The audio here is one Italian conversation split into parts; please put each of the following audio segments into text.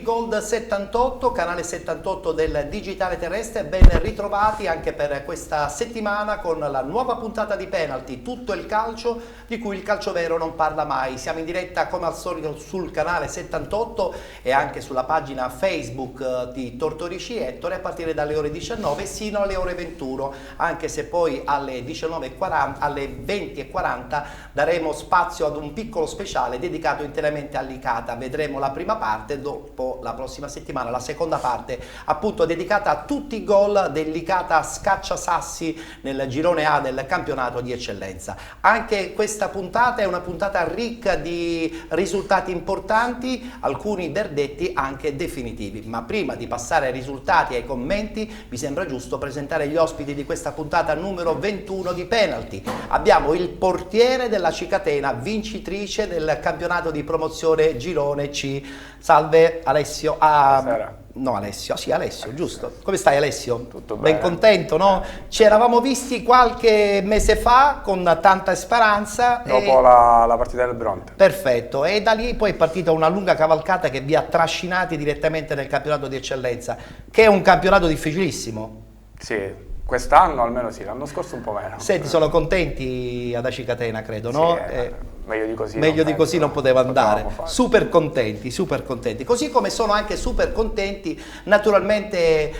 Gold 78, canale 78 del digitale terrestre, ben ritrovati anche per questa settimana con la nuova puntata di Penalty, tutto il calcio di cui il calcio vero non parla mai. Siamo in diretta come al solito sul canale 78 e anche sulla pagina Facebook di Tortorici Ettore a partire dalle ore 19 sino alle ore 21, anche se poi alle 19:40, alle 20:40 daremo spazio ad un piccolo speciale dedicato interamente all'Icata. Vedremo la prima parte, dopo la prossima settimana la seconda parte, appunto dedicata a tutti i gol dell'Icata Scacciasassi nel girone A del campionato di eccellenza. Anche questa puntata è una puntata ricca di risultati importanti, alcuni verdetti anche definitivi. Ma prima di passare ai risultati e ai commenti mi sembra giusto presentare gli ospiti di questa puntata numero 21 di Penalty. Abbiamo il portiere della Cicatena, vincitrice del campionato di promozione girone C. Salve Alessio. Buonasera. No, Alessio, sì, Alessio, giusto. Come stai, Alessio? Tutto bene. Ben contento, no? Ci eravamo visti qualche mese fa con tanta speranza. Dopo la partita del Bronte. Perfetto, e da lì poi è partita una lunga cavalcata che vi ha trascinati direttamente nel campionato di eccellenza, che è un campionato difficilissimo. Sì, quest'anno almeno sì, l'anno scorso un po' meno. Senti, sono contenti ad Acicatena, credo, no? Sì, meglio di così. Meglio di così non poteva andare. Fare. Super contenti, super contenti. Così come sono anche super contenti naturalmente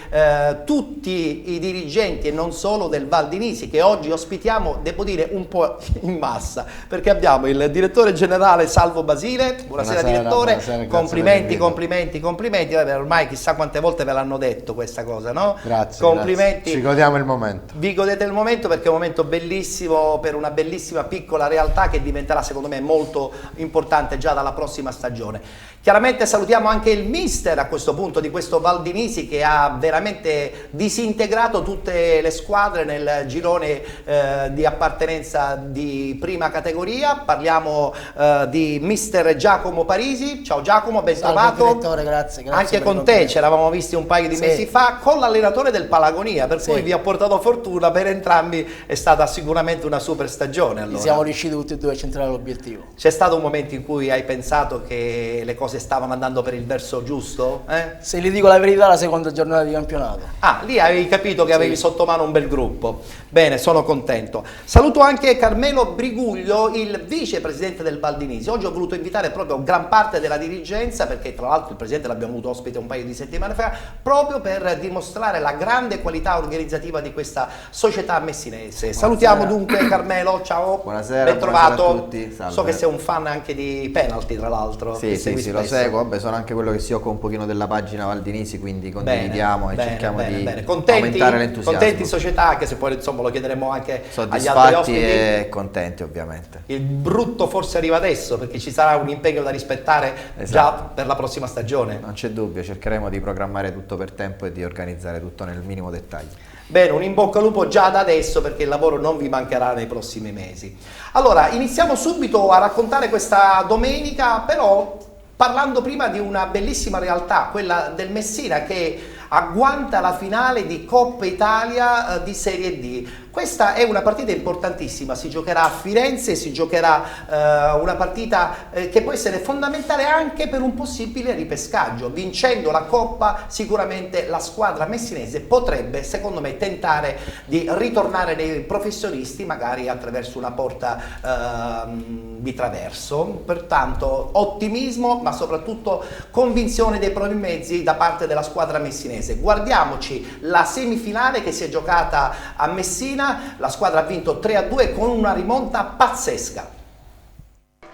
tutti i dirigenti e non solo del Valdinisi, che oggi ospitiamo, devo dire, un po' in massa, perché abbiamo il direttore generale Salvo Basile. Buonasera direttore, buonasera, complimenti. Vabbè, ormai chissà quante volte ve l'hanno detto questa cosa, no? Grazie, complimenti. grazie. Ci godiamo il momento. Vi godete il momento perché è un momento bellissimo per una bellissima piccola realtà che diventerà secondo me molto importante già dalla prossima stagione. Chiaramente salutiamo anche il mister a questo punto di questo Valdinisi, che ha veramente disintegrato tutte le squadre nel girone di appartenenza di prima categoria. Parliamo di mister Giacomo Parisi. Ciao Giacomo, ben trovato. Direttore, grazie Anche con te ci eravamo visti un paio di mesi fa con l'allenatore del Palagonia, per cui vi ha portato fortuna per entrambi. È stata sicuramente una super stagione. Allora siamo riusciti tutti e due a centrare l'obiettivo. C'è stato un momento in cui hai pensato che le cose stavano andando per il verso giusto? Se gli dico la verità, la seconda giornata di campionato. Ah, lì avevi capito che avevi sotto mano un bel gruppo. Bene, sono contento. Saluto anche Carmelo Briguglio, il vicepresidente del Valdinisi. Oggi ho voluto invitare proprio gran parte della dirigenza, perché tra l'altro il presidente l'abbiamo avuto ospite un paio di settimane fa, proprio per dimostrare la grande qualità organizzativa di questa società messinese. Salutiamo dunque Carmelo, ciao. Buonasera, ben trovato. buonasera a tutti. Salve. So che sei un fan anche di Penalty, tra l'altro. Sì, lo seguo. Vabbè, sono anche quello che si occupa un pochino della pagina Valdinisi, quindi condividiamo e cerchiamo di aumentare l'entusiasmo. Contenti società, che se poi insomma lo chiederemo anche agli altri soddisfatti ospiti. E contenti ovviamente. Il brutto forse arriva adesso, perché ci sarà un impegno da rispettare già per la prossima stagione. Non c'è dubbio, cercheremo di programmare tutto per tempo e di organizzare tutto nel minimo dettaglio. Bene, un in bocca al lupo già da adesso, perché il lavoro non vi mancherà nei prossimi mesi. Allora, iniziamo subito a raccontare questa domenica, però parlando prima di una bellissima realtà, quella del Messina, che agguanta la finale di Coppa Italia di Serie D. Questa è una partita importantissima, si giocherà a Firenze, si giocherà una partita che può essere fondamentale anche per un possibile ripescaggio. Vincendo la Coppa sicuramente la squadra messinese potrebbe, secondo me, tentare di ritornare nei professionisti, magari attraverso una porta di traverso. Pertanto ottimismo, ma soprattutto convinzione dei propri mezzi da parte della squadra messinese. Guardiamoci la semifinale che si è giocata a Messina. La squadra ha vinto 3-2 con una rimonta pazzesca.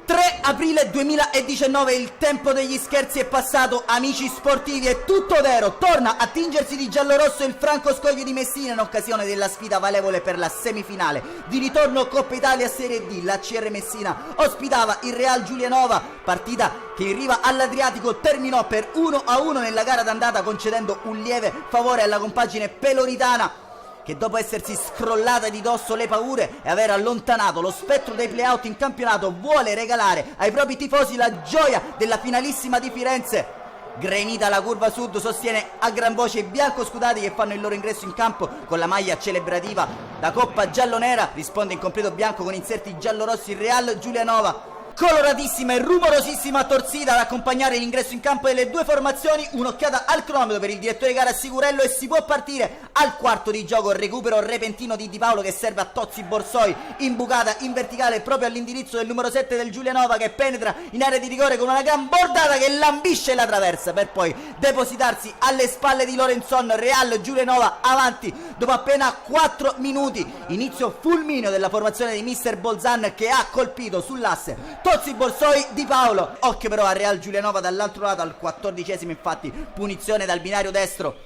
3 aprile 2019, il tempo degli scherzi è passato, amici sportivi, è tutto vero, torna a tingersi di giallorosso il Franco Scoglio di Messina in occasione della sfida valevole per la semifinale di ritorno Coppa Italia Serie D. La CR Messina ospitava il Real Giulianova, partita che in riva all'Adriatico terminò per 1-1 nella gara d'andata, concedendo un lieve favore alla compagine peloritana, che dopo essersi scrollata di dosso le paure e aver allontanato lo spettro dei play-out in campionato, vuole regalare ai propri tifosi la gioia della finalissima di Firenze. Grenita la curva sud, sostiene a gran voce i biancoscudati che fanno il loro ingresso in campo con la maglia celebrativa da Coppa giallonera. Risponde in completo bianco con inserti giallorossi il Real Giulianova. coloratissima e rumorosissima torsida ad accompagnare l'ingresso in campo delle due formazioni. Un'occhiata al cronometro per il direttore gara Sigurello e si può partire al quarto di gioco. Recupero repentino di Di Paolo che serve a Tozzi Borsoi, imbucata in verticale proprio all'indirizzo del numero 7 del Giulianova, che penetra in area di rigore con una gran bordata che lambisce la traversa per poi depositarsi alle spalle di Lorenzon. Real Giulianova avanti dopo appena 4 minuti. Inizio fulmineo della formazione di mister Bolzan, che ha colpito sull'asse Tozzi Borsoi, Di Paolo. Occhio però a Real Giulianova dall'altro lato al 14esimo, infatti punizione dal binario destro,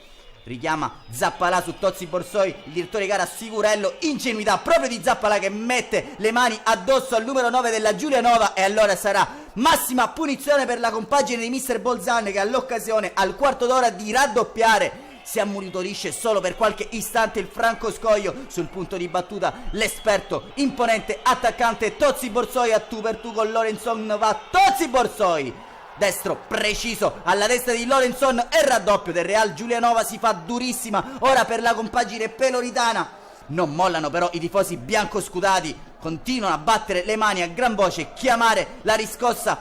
richiama Zappalà su Tozzi Borsoi, il direttore gara Sigurello, ingenuità proprio di Zappalà che mette le mani addosso al numero 9 della Giulianova, e allora sarà massima punizione per la compagine di mister Bolzan, che all'occasione al quarto d'ora di raddoppiare si ammonitorisce solo per qualche istante il Franco Scoglio. Sul punto di battuta l'esperto imponente attaccante Tozzi Borsoi, a tu per tu con Lorenzon va Tozzi Borsoi, destro preciso alla destra di Lorenzon, e raddoppio del Real Giulianova. Si fa durissima ora per la compagine peloritana. Non mollano però i tifosi biancoscudati, continuano a battere le mani a gran voce, chiamare la riscossa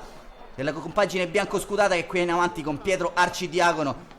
della compagine biancoscudata, che qui in avanti con Pietro Arcidiacono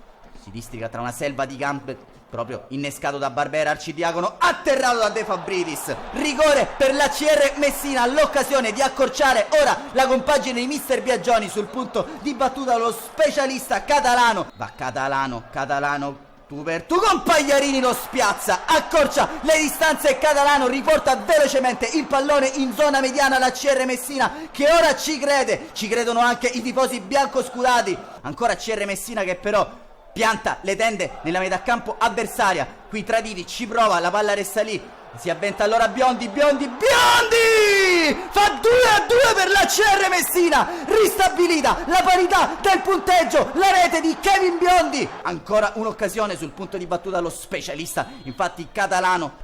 si districa tra una selva di gambe, proprio innescato da Barbera. Arcidiacono atterrato da De Fabridis. Rigore per la CR Messina, l'occasione di accorciare ora la compagine di mister Biagioni. Sul punto di battuta lo specialista catalano, va Catalano tu per tu con Pagliarini, lo spiazza, accorcia le distanze e Catalano riporta velocemente il pallone in zona mediana. La CR Messina che ora ci crede, ci credono anche i tifosi biancoscudati. Ancora CR Messina che però pianta le tende nella metà campo avversaria. Qui Traditi ci prova, la palla resta lì, si avventa allora Biondi fa 2-2 per la CR Messina, ristabilita la parità del punteggio, la rete di Kevin Biondi. Ancora un'occasione sul punto di battuta lo specialista, infatti Catalano.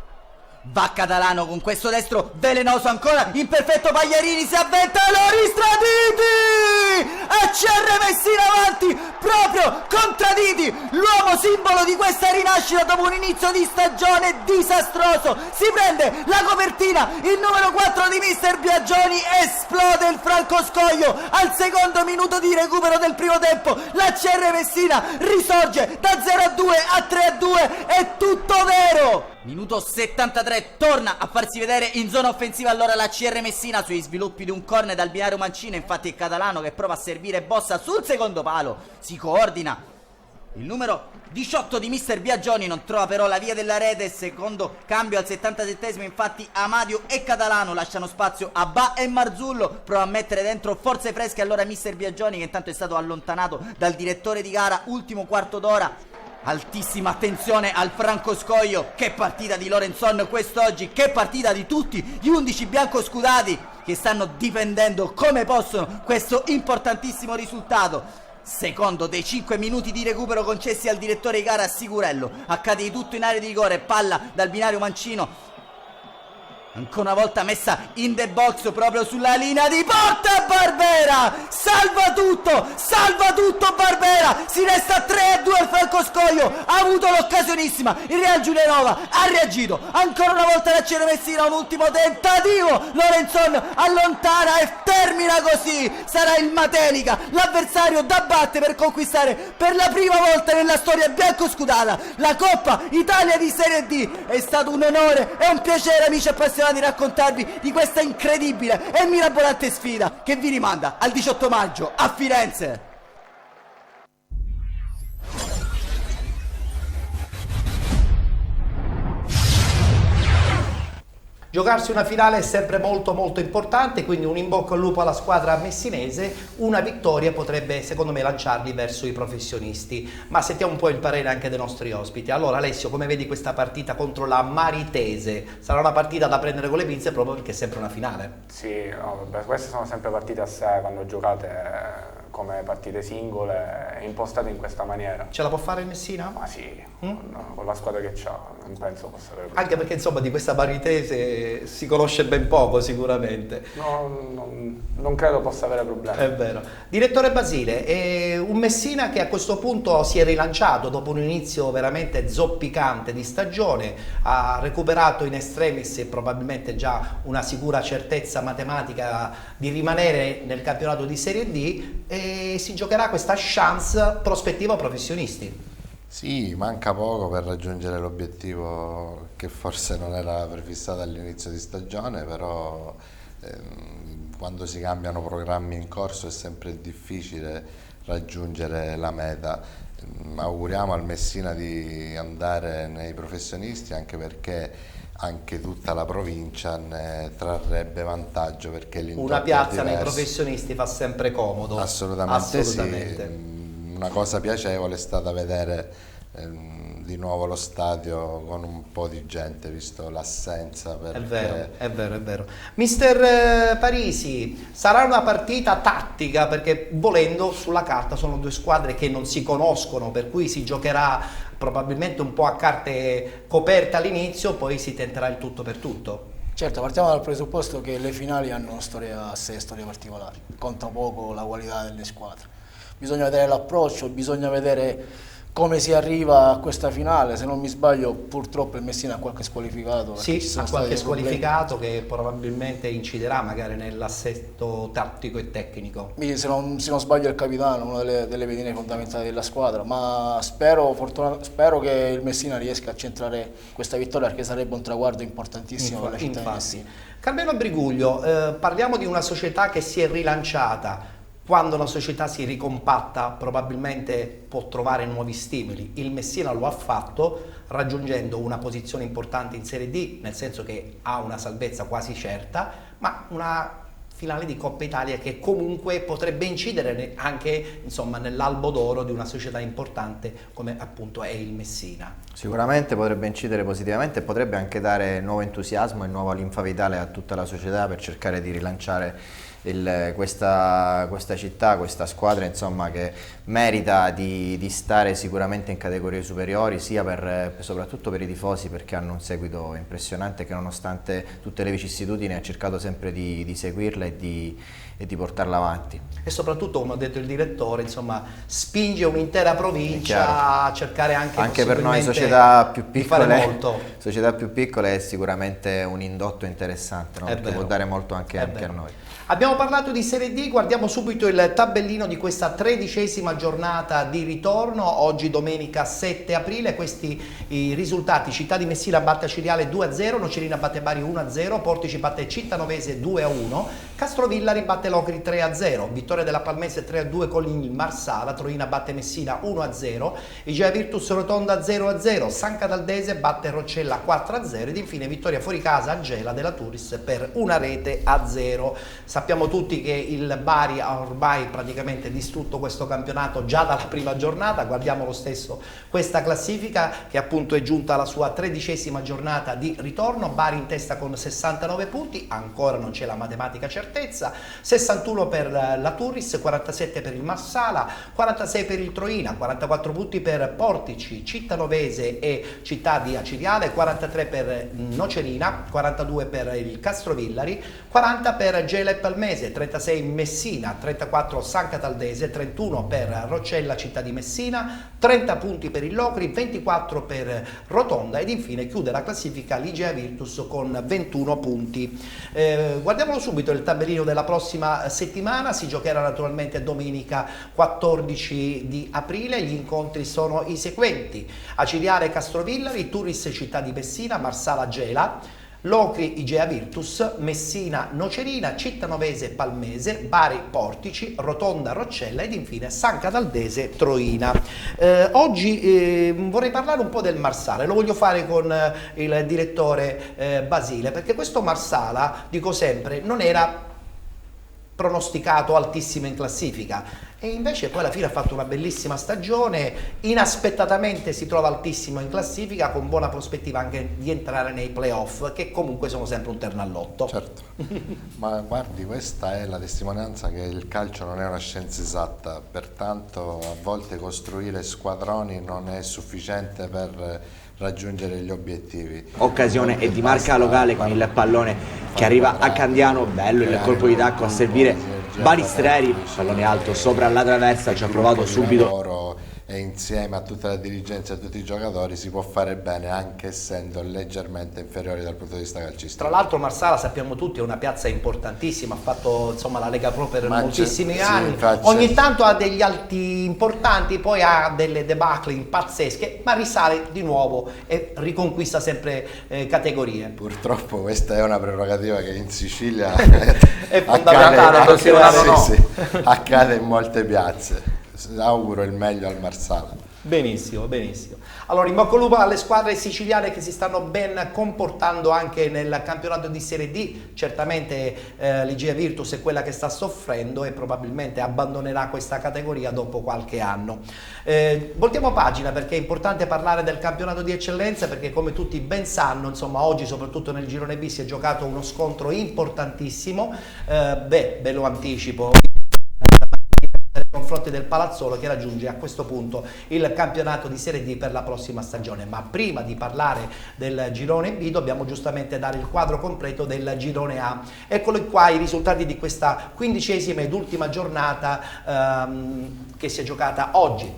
Va Catalano con questo destro velenoso, ancora imperfetto Pagliarini, si avventa Loris Traditi, a CR Messina avanti proprio con Traditi, l'uomo simbolo di questa rinascita dopo un inizio di stagione disastroso. Si prende la copertina, il numero 4 di mister Biagioni, esplode il Franco Scoglio al secondo minuto di recupero del primo tempo. La CR Messina risorge da 0-2 a 3-2, è tutto vero. Minuto 73, torna a farsi vedere in zona offensiva allora la CR Messina sui sviluppi di un corner dal binario mancino. Infatti è Catalano che prova a servire Bossa sul secondo palo, si coordina. Il numero 18 di mister Biagioni non trova però la via della rete. Secondo cambio al 77esimo, infatti Amadio e Catalano lasciano spazio a Ba e Marzullo. Prova a mettere dentro forze fresche allora mister Biagioni, che intanto è stato allontanato dal direttore di gara. Ultimo quarto d'ora, altissima attenzione al Franco Scoglio. Che partita di Lorenzon quest'oggi, che partita di tutti gli 11 biancoscudati che stanno difendendo come possono questo importantissimo risultato. Secondo dei 5 minuti di recupero concessi al direttore di gara Sigurello. Accade di tutto in area di rigore, palla dal binario mancino, ancora una volta messa in the box proprio sulla linea di porta. Barbera salva tutto Barbera, si resta 3-2 al Franco Scoglio. Ha avuto l'occasionissima il Real Giulianova, ha reagito ancora una volta la CR Messina, un ultimo tentativo, Lorenzon allontana e termina così. Sarà il Matelica l'avversario da battere per conquistare per la prima volta nella storia biancoscudata la Coppa Italia di Serie D. È stato un onore e un piacere, amici appassionati, di raccontarvi di questa incredibile e mirabolante sfida che vi rimanda al 18 maggio a Firenze. Giocarsi una finale è sempre molto importante, quindi un in bocca al lupo alla squadra messinese. Una vittoria potrebbe secondo me lanciarli verso i professionisti, ma sentiamo un po' il parere anche dei nostri ospiti. Allora Alessio, come vedi questa partita contro la Maritese? Sarà una partita da prendere con le pinze proprio perché è sempre una finale. Sì, no, vabbè, queste sono sempre partite a sé quando giocate come partite singole, impostate in questa maniera. Ce la può fare il Messina? Ma sì, con la squadra che c'ha, non penso possa avere problemi. Anche perché insomma di questa paritese si conosce ben poco sicuramente. No, non credo possa avere problemi. È vero. Direttore Basile, è un Messina che a questo punto si è rilanciato dopo un inizio veramente zoppicante di stagione, ha recuperato in extremis e probabilmente già una sicura certezza matematica di rimanere nel campionato di Serie D e si giocherà questa chance prospettiva professionisti. Sì, manca poco per raggiungere l'obiettivo che forse non era prefissato all'inizio di stagione, però quando si cambiano programmi in corso è sempre difficile raggiungere la meta. Auguriamo al Messina di andare nei professionisti, anche perché anche tutta la provincia ne trarrebbe vantaggio, perché una piazza nei professionisti fa sempre comodo. Assolutamente. Sì. Una cosa piacevole è stata vedere di nuovo lo stadio con un po' di gente, visto l'assenza. È vero. Mister Parisi, sarà una partita tattica, perché volendo sulla carta sono due squadre che non si conoscono, per cui si giocherà probabilmente un po' a carte coperte all'inizio, poi si tenterà il tutto per tutto. Certo, partiamo dal presupposto che le finali hanno una storia a sé, storie particolari, conta poco la qualità delle squadre. Bisogna vedere l'approccio, bisogna vedere come si arriva a questa finale. Se non mi sbaglio, purtroppo il Messina ha qualche squalificato. Sì, ha qualche squalificato che probabilmente inciderà magari nell'assetto tattico e tecnico. Se non sbaglio il capitano, una delle pedine fondamentali della squadra, ma spero che il Messina riesca a centrare questa vittoria, perché sarebbe un traguardo importantissimo per la città di Messina. Carmelo Briguglio, parliamo di una società che si è rilanciata. Quando una società si ricompatta probabilmente può trovare nuovi stimoli. Il Messina lo ha fatto raggiungendo una posizione importante in Serie D, nel senso che ha una salvezza quasi certa, ma una finale di Coppa Italia che comunque potrebbe incidere anche nell'albo d'oro di una società importante come appunto è il Messina. Sicuramente potrebbe incidere positivamente e potrebbe anche dare nuovo entusiasmo e nuova linfa vitale a tutta la società per cercare di rilanciare questa città, questa squadra, insomma, che merita di stare sicuramente in categorie superiori, sia soprattutto per i tifosi, perché hanno un seguito impressionante che nonostante tutte le vicissitudini ha cercato sempre di seguirla e di portarla avanti. E soprattutto, come ha detto il direttore, spinge un'intera provincia a cercare anche per noi società più piccole è sicuramente un indotto interessante, no? Perché può dare molto anche a noi. Abbiamo parlato di Serie D, guardiamo subito il tabellino di questa 13ª giornata di ritorno, oggi domenica 7 aprile, questi i risultati: Città di Messina batte Aciriale 2-0, Nocerina batte Bari 1-0, Portici batte Cittanovese 2-1, Castrovillari batte Locri 3-0, vittoria della Palmese 3-2 con il Marsala, Troina batte Messina 1-0, Igea Virtus Rotonda 0-0, San Cataldese batte Roccella 4-0 ed infine vittoria fuori casa a Gela della Turris per 1-0. Sappiamo tutti che il Bari ha ormai praticamente distrutto questo campionato già dalla prima giornata, guardiamo lo stesso questa classifica che appunto è giunta alla sua 13ª giornata di ritorno, Bari in testa con 69 punti, ancora non c'è la matematica certezza, 61 per la Turris, 47 per il Marsala, 46 per il Troina, 44 punti per Portici, Cittanovese e Città di Aciriale, 43 per Nocerina, 42 per il Castrovillari, 40 per Gela e Palmese, 36 Messina, 34 San Cataldese, 31 per Roccella Città di Messina, 30 punti per il Locri, 24 per Rotonda ed infine chiude la classifica l'Igea Virtus con 21 punti. Guardiamolo subito il tabellino della prossima settimana, si giocherà naturalmente domenica 14 di aprile, gli incontri sono i seguenti: Aciriale Castrovillari, Turris Città di Messina, Marsala Gela, Locri Igea Virtus, Messina Nocerina, Cittanovese Palmese, Bari Portici, Rotonda Roccella ed infine San Cataldese Troina. Oggi vorrei parlare un po' del Marsala, lo voglio fare con il direttore Basile, perché questo Marsala, dico sempre, non era pronosticato altissimo in classifica. e invece poi alla fine ha fatto una bellissima stagione, inaspettatamente si trova altissimo in classifica, con buona prospettiva anche di entrare nei playoff, che comunque sono sempre un terno al lotto. Certo, ma guardi, questa è la testimonianza che il calcio non è una scienza esatta, pertanto a volte costruire squadroni non è sufficiente per raggiungere gli obiettivi. Occasione è di Marca Locale con il pallone che arriva a Candiano, bello il colpo di tacco a servire Balistreri, pallone alto sopra la traversa, ci ha provato subito. E insieme a tutta la dirigenza e a tutti i giocatori si può fare bene anche essendo leggermente inferiori dal punto di vista calcistico. Tra l'altro Marsala, sappiamo tutti, è una piazza importantissima, ha fatto insomma la Lega Pro per moltissimi anni, ogni tanto ha degli alti importanti, poi ha delle debacle pazzesche, ma risale di nuovo e riconquista sempre categorie. Purtroppo questa è una prerogativa che in Sicilia è fondamentale, accade in molte piazze. Auguro il meglio al Marsala. Benissimo, benissimo. Allora, in bocca al lupo alle squadre siciliane che si stanno ben comportando anche nel campionato di Serie D. Certamente l'Igea Virtus è quella che sta soffrendo e probabilmente abbandonerà questa categoria dopo qualche anno. Voltiamo pagina, perché è importante parlare del campionato di eccellenza, perché come tutti ben sanno, insomma, oggi soprattutto nel girone B si è giocato uno scontro importantissimo. Ve lo anticipo, nei confronti del Palazzolo, che raggiunge a questo punto il campionato di Serie D per la prossima stagione. Ma prima di parlare del girone B dobbiamo giustamente dare il quadro completo del girone A. Eccoli qua i risultati di questa 15ª ed ultima giornata che si è giocata oggi.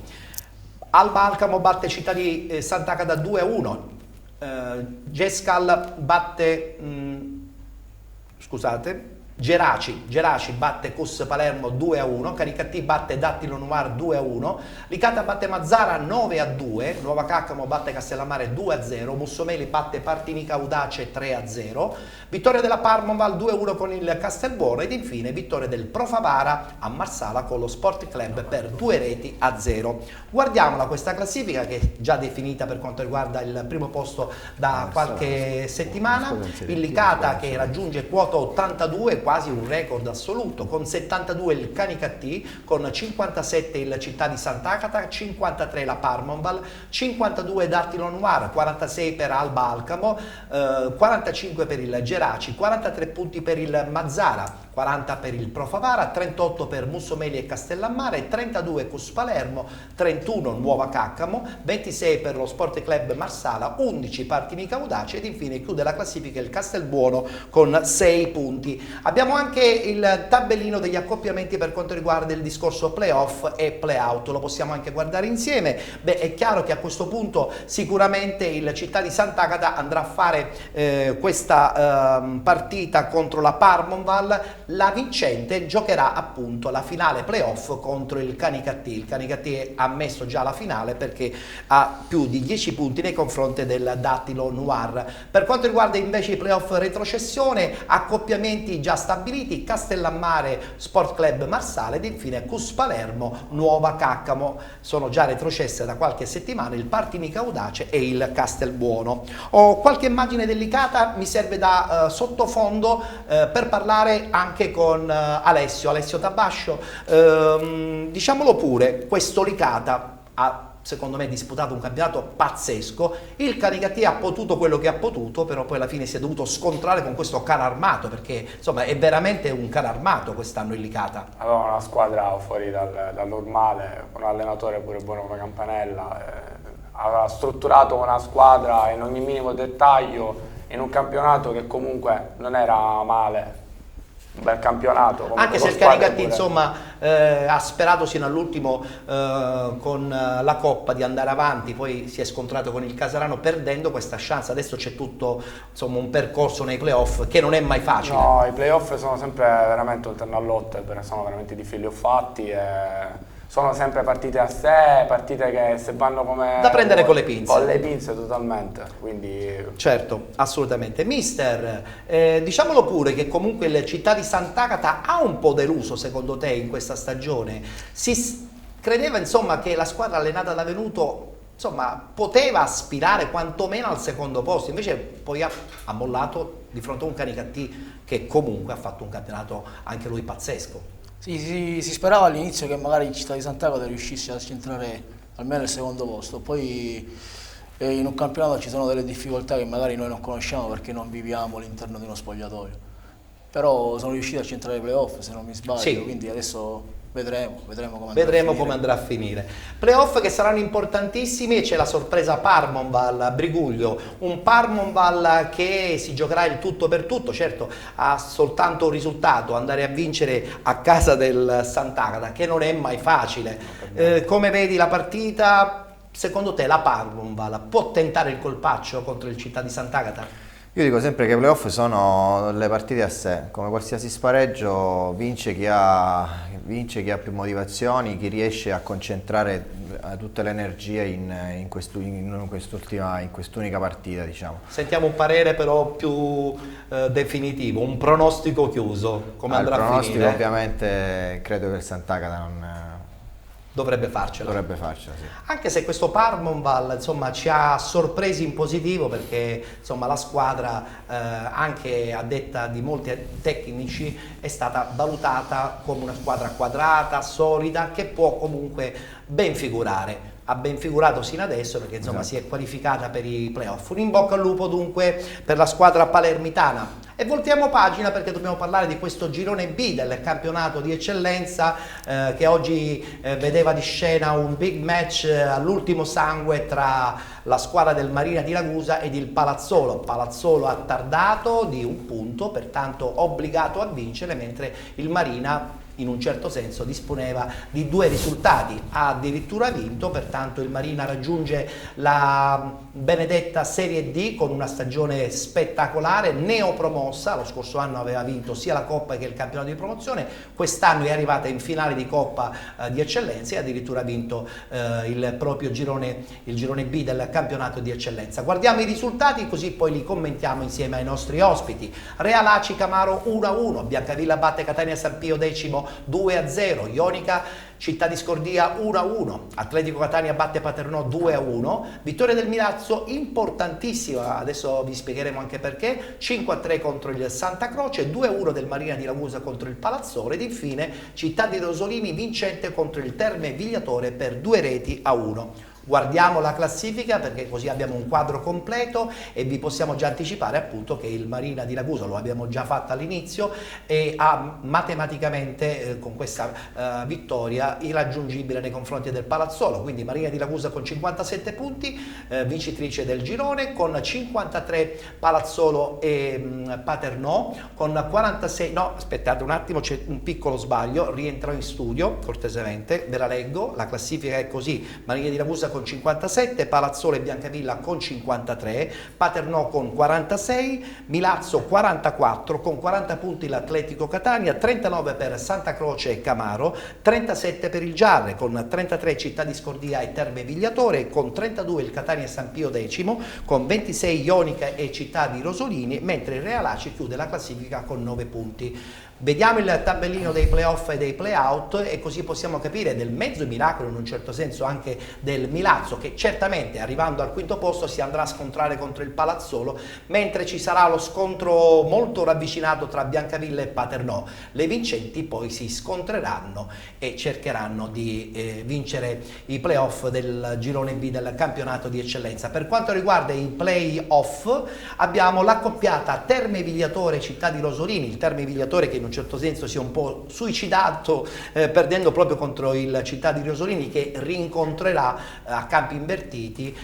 Alba Alcamo batte Città di Sant'Agata 2-1, Gescal batte Geraci batte Cus Palermo 2-1, Caricattì batte Dattilo Noir 2-1, Licata batte Mazzara 9-2, Nuova Caccamo batte Castellammare 2-0, Mussomeli batte Partinica Audace 3-0, vittoria della Parmonval 2-1 con il Castelbuono ed infine vittoria del Pro Favara a Marsala con lo Sport Club per 2-0. Guardiamola questa classifica, che è già definita per quanto riguarda il primo posto da qualche settimana. Il Licata che raggiunge quota 82, quasi un record assoluto, con 72 il Canicattì, con 57 il Città di Sant'Agata, 53 la Parmonval, 52 Dattilo Noir, 46 per Alba Alcamo, 45 per il Geraci, 43 punti per il Mazzara, 40 per il Pro Favara, 38 per Mussomeli e Castellammare, 32 Cus Palermo, 31 Nuova Caccamo, 26 per lo Sport Club Marsala, 11 Partinica Audace ed infine chiude la classifica il Castelbuono con 6 punti. Abbiamo anche il tabellino degli accoppiamenti per quanto riguarda il discorso playoff e playout, lo possiamo anche guardare insieme. Beh, è chiaro che a questo punto sicuramente il Città di Sant'Agata andrà a fare questa partita contro la Parmonval. La vincente giocherà appunto la finale playoff contro il Canicattì. Il Canicattì ha messo già la finale perché ha più di 10 punti nei confronti del Dattilo Noir. Per quanto riguarda invece i playoff retrocessione, accoppiamenti già stabiliti: Castellammare Sport Club Marsala ed infine Cus Palermo Nuova Caccamo. Sono già retrocesse da qualche settimana il Partinica Audace e il Castelbuono. Ho qualche immagine delicata, mi serve da sottofondo per parlare anche con Alessio Tabascio. Diciamolo pure, questo Licata ha secondo me disputato un campionato pazzesco. Il Canicattì ha potuto quello che ha potuto, però poi alla fine si è dovuto scontrare con questo carro armato, perché insomma è veramente un carro armato quest'anno il Licata. Aveva una squadra fuori dal normale, un allenatore pure buono come Campanella, aveva strutturato una squadra in ogni minimo dettaglio in un campionato che comunque non era male. Un bel campionato. Anche se il Canicattì insomma ha sperato sino all'ultimo con la Coppa di andare avanti, poi si è scontrato con il Caserano perdendo questa chance. Adesso c'è tutto insomma un percorso nei playoff che non è mai facile. No, i playoff sono sempre veramente un terno a lotte, sono veramente difficili o fatti e sono sempre partite a sé, partite che se vanno come... da prendere con le pinze. Con le pinze totalmente, quindi... Certo, assolutamente. Mister, diciamolo pure che comunque il Città di Sant'Agata ha un po' deluso secondo te in questa stagione. Si credeva insomma che la squadra allenata da Venuto insomma poteva aspirare quantomeno al secondo posto, invece poi ha mollato di fronte a un Canicattì che comunque ha fatto un campionato anche lui pazzesco. Sì, si sperava all'inizio che magari in Città di Sant'Agata riuscisse a centrare almeno il secondo posto, poi in un campionato ci sono delle difficoltà che magari noi non conosciamo perché non viviamo all'interno di uno spogliatoio, però sono riusciti a centrare i playoff se non mi sbaglio, Sì. quindi adesso vedremo Vedremo come andrà a finire. Playoff che saranno importantissimi e c'è la sorpresa Parmonval Briguglio, un Parmonval che si giocherà il tutto per tutto, certo ha soltanto un risultato, andare a vincere a casa del Sant'Agata, che non è mai facile. Come vedi la partita, secondo te la Parmonval può tentare il colpaccio contro il Città di Sant'Agata? Io dico sempre che i playoff sono le partite a sé, come qualsiasi spareggio vince chi ha più motivazioni, chi riesce a concentrare tutte le energie in quest'unica partita, diciamo. Sentiamo un parere però più definitivo, un pronostico chiuso, come andrà a pronostico finire? Ovviamente credo che il Sant'Agata non Dovrebbe farcela. sì. Anche se questo Parmonval insomma ci ha sorpresi in positivo, perché insomma la squadra anche a detta di molti tecnici è stata valutata come una squadra quadrata, solida, che può comunque ben figurare. Ha ben figurato sino adesso perché insomma si è qualificata per i playoff. Un in bocca al lupo dunque per la squadra palermitana. E voltiamo pagina perché dobbiamo parlare di questo girone B del campionato di eccellenza che oggi vedeva di scena un big match all'ultimo sangue tra la squadra del Marina di Ragusa ed il Palazzolo. Palazzolo attardato di un punto, pertanto obbligato a vincere, mentre il Marina in un certo senso disponeva di 2 risultati, ha addirittura vinto, pertanto il Marina raggiunge la benedetta Serie D con una stagione spettacolare, neopromossa. Lo scorso anno aveva vinto sia la Coppa che il campionato di promozione, quest'anno è arrivata in finale di Coppa di Eccellenza e addirittura ha vinto il proprio girone B del campionato di eccellenza. Guardiamo i risultati così poi li commentiamo insieme ai nostri ospiti. Real Aci Camaro 1-1, Biancavilla batte Catania San Pio X 2-0, Ionica Città di Scordia 1-1, Atletico Catania batte Paternò 2-1, vittoria del Milazzo importantissima, adesso vi spiegheremo anche perché, 5-3 contro il Santa Croce, 2-1 del Marina di Ragusa contro il Palazzolo ed infine Città di Rosolini vincente contro il Terme Vigliatore per 2-1. Guardiamo la classifica perché così abbiamo un quadro completo e vi possiamo già anticipare appunto che il Marina di Ragusa, lo abbiamo già fatto all'inizio, ha matematicamente con questa vittoria irraggiungibile nei confronti del Palazzolo, quindi Marina di Ragusa con 57 punti, vincitrice del girone, con 53 Palazzolo e Paternò, con 46, no aspettate un attimo, c'è un piccolo sbaglio, rientro in studio cortesemente, ve la leggo, la classifica è così: Marina di Ragusa con 57, Palazzolo e Biancavilla con 53, Paternò con 46, Milazzo 44, con 40 punti l'Atletico Catania, 39 per Santa Croce e Camaro, 37 per il Giarre, con 33 Città di Scordia e Terme Vigliatore, con 32 il Catania San Pio X, con 26 Ionica e Città di Rosolini, mentre il Real Aci chiude la classifica con 9 punti. Vediamo il tabellino dei playoff e dei playout e così possiamo capire del mezzo miracolo in un certo senso anche del Milazzo, che certamente arrivando al quinto posto si andrà a scontrare contro il Palazzolo, mentre ci sarà lo scontro molto ravvicinato tra Biancavilla e Paternò. Le vincenti poi si scontreranno e cercheranno di vincere i playoff del girone B del campionato di eccellenza. Per quanto riguarda i playoff abbiamo l'accoppiata Terme Vigliatore Città di Rosolini, il Terme Vigliatore che in un certo senso si è un po' suicidato perdendo proprio contro il Città di Rosolini, che rincontrerà a campi invertiti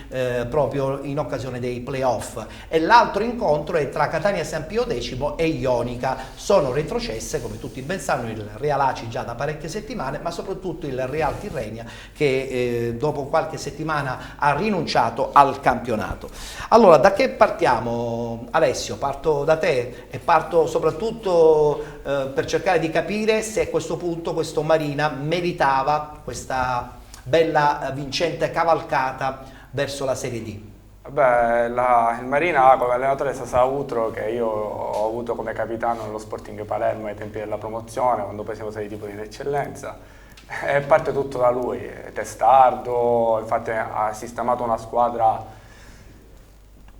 proprio in occasione dei playoff, e l'altro incontro è tra Catania San Pio X e Ionica. Sono retrocesse, come tutti ben sanno, il Real Aci già da parecchie settimane, ma soprattutto il Real Tirrenia che dopo qualche settimana ha rinunciato al campionato. Allora, da che partiamo, Alessio? Parto da te e parto soprattutto per cercare di capire se a questo punto questo Marina meritava questa bella vincente cavalcata verso la Serie D. Beh, il Marina come allenatore Sasa Utro, che io ho avuto come capitano nello Sporting Palermo ai tempi della promozione, quando poi siamo stati tipo di eccellenza, e parte tutto da lui, è testardo, infatti ha sistemato una squadra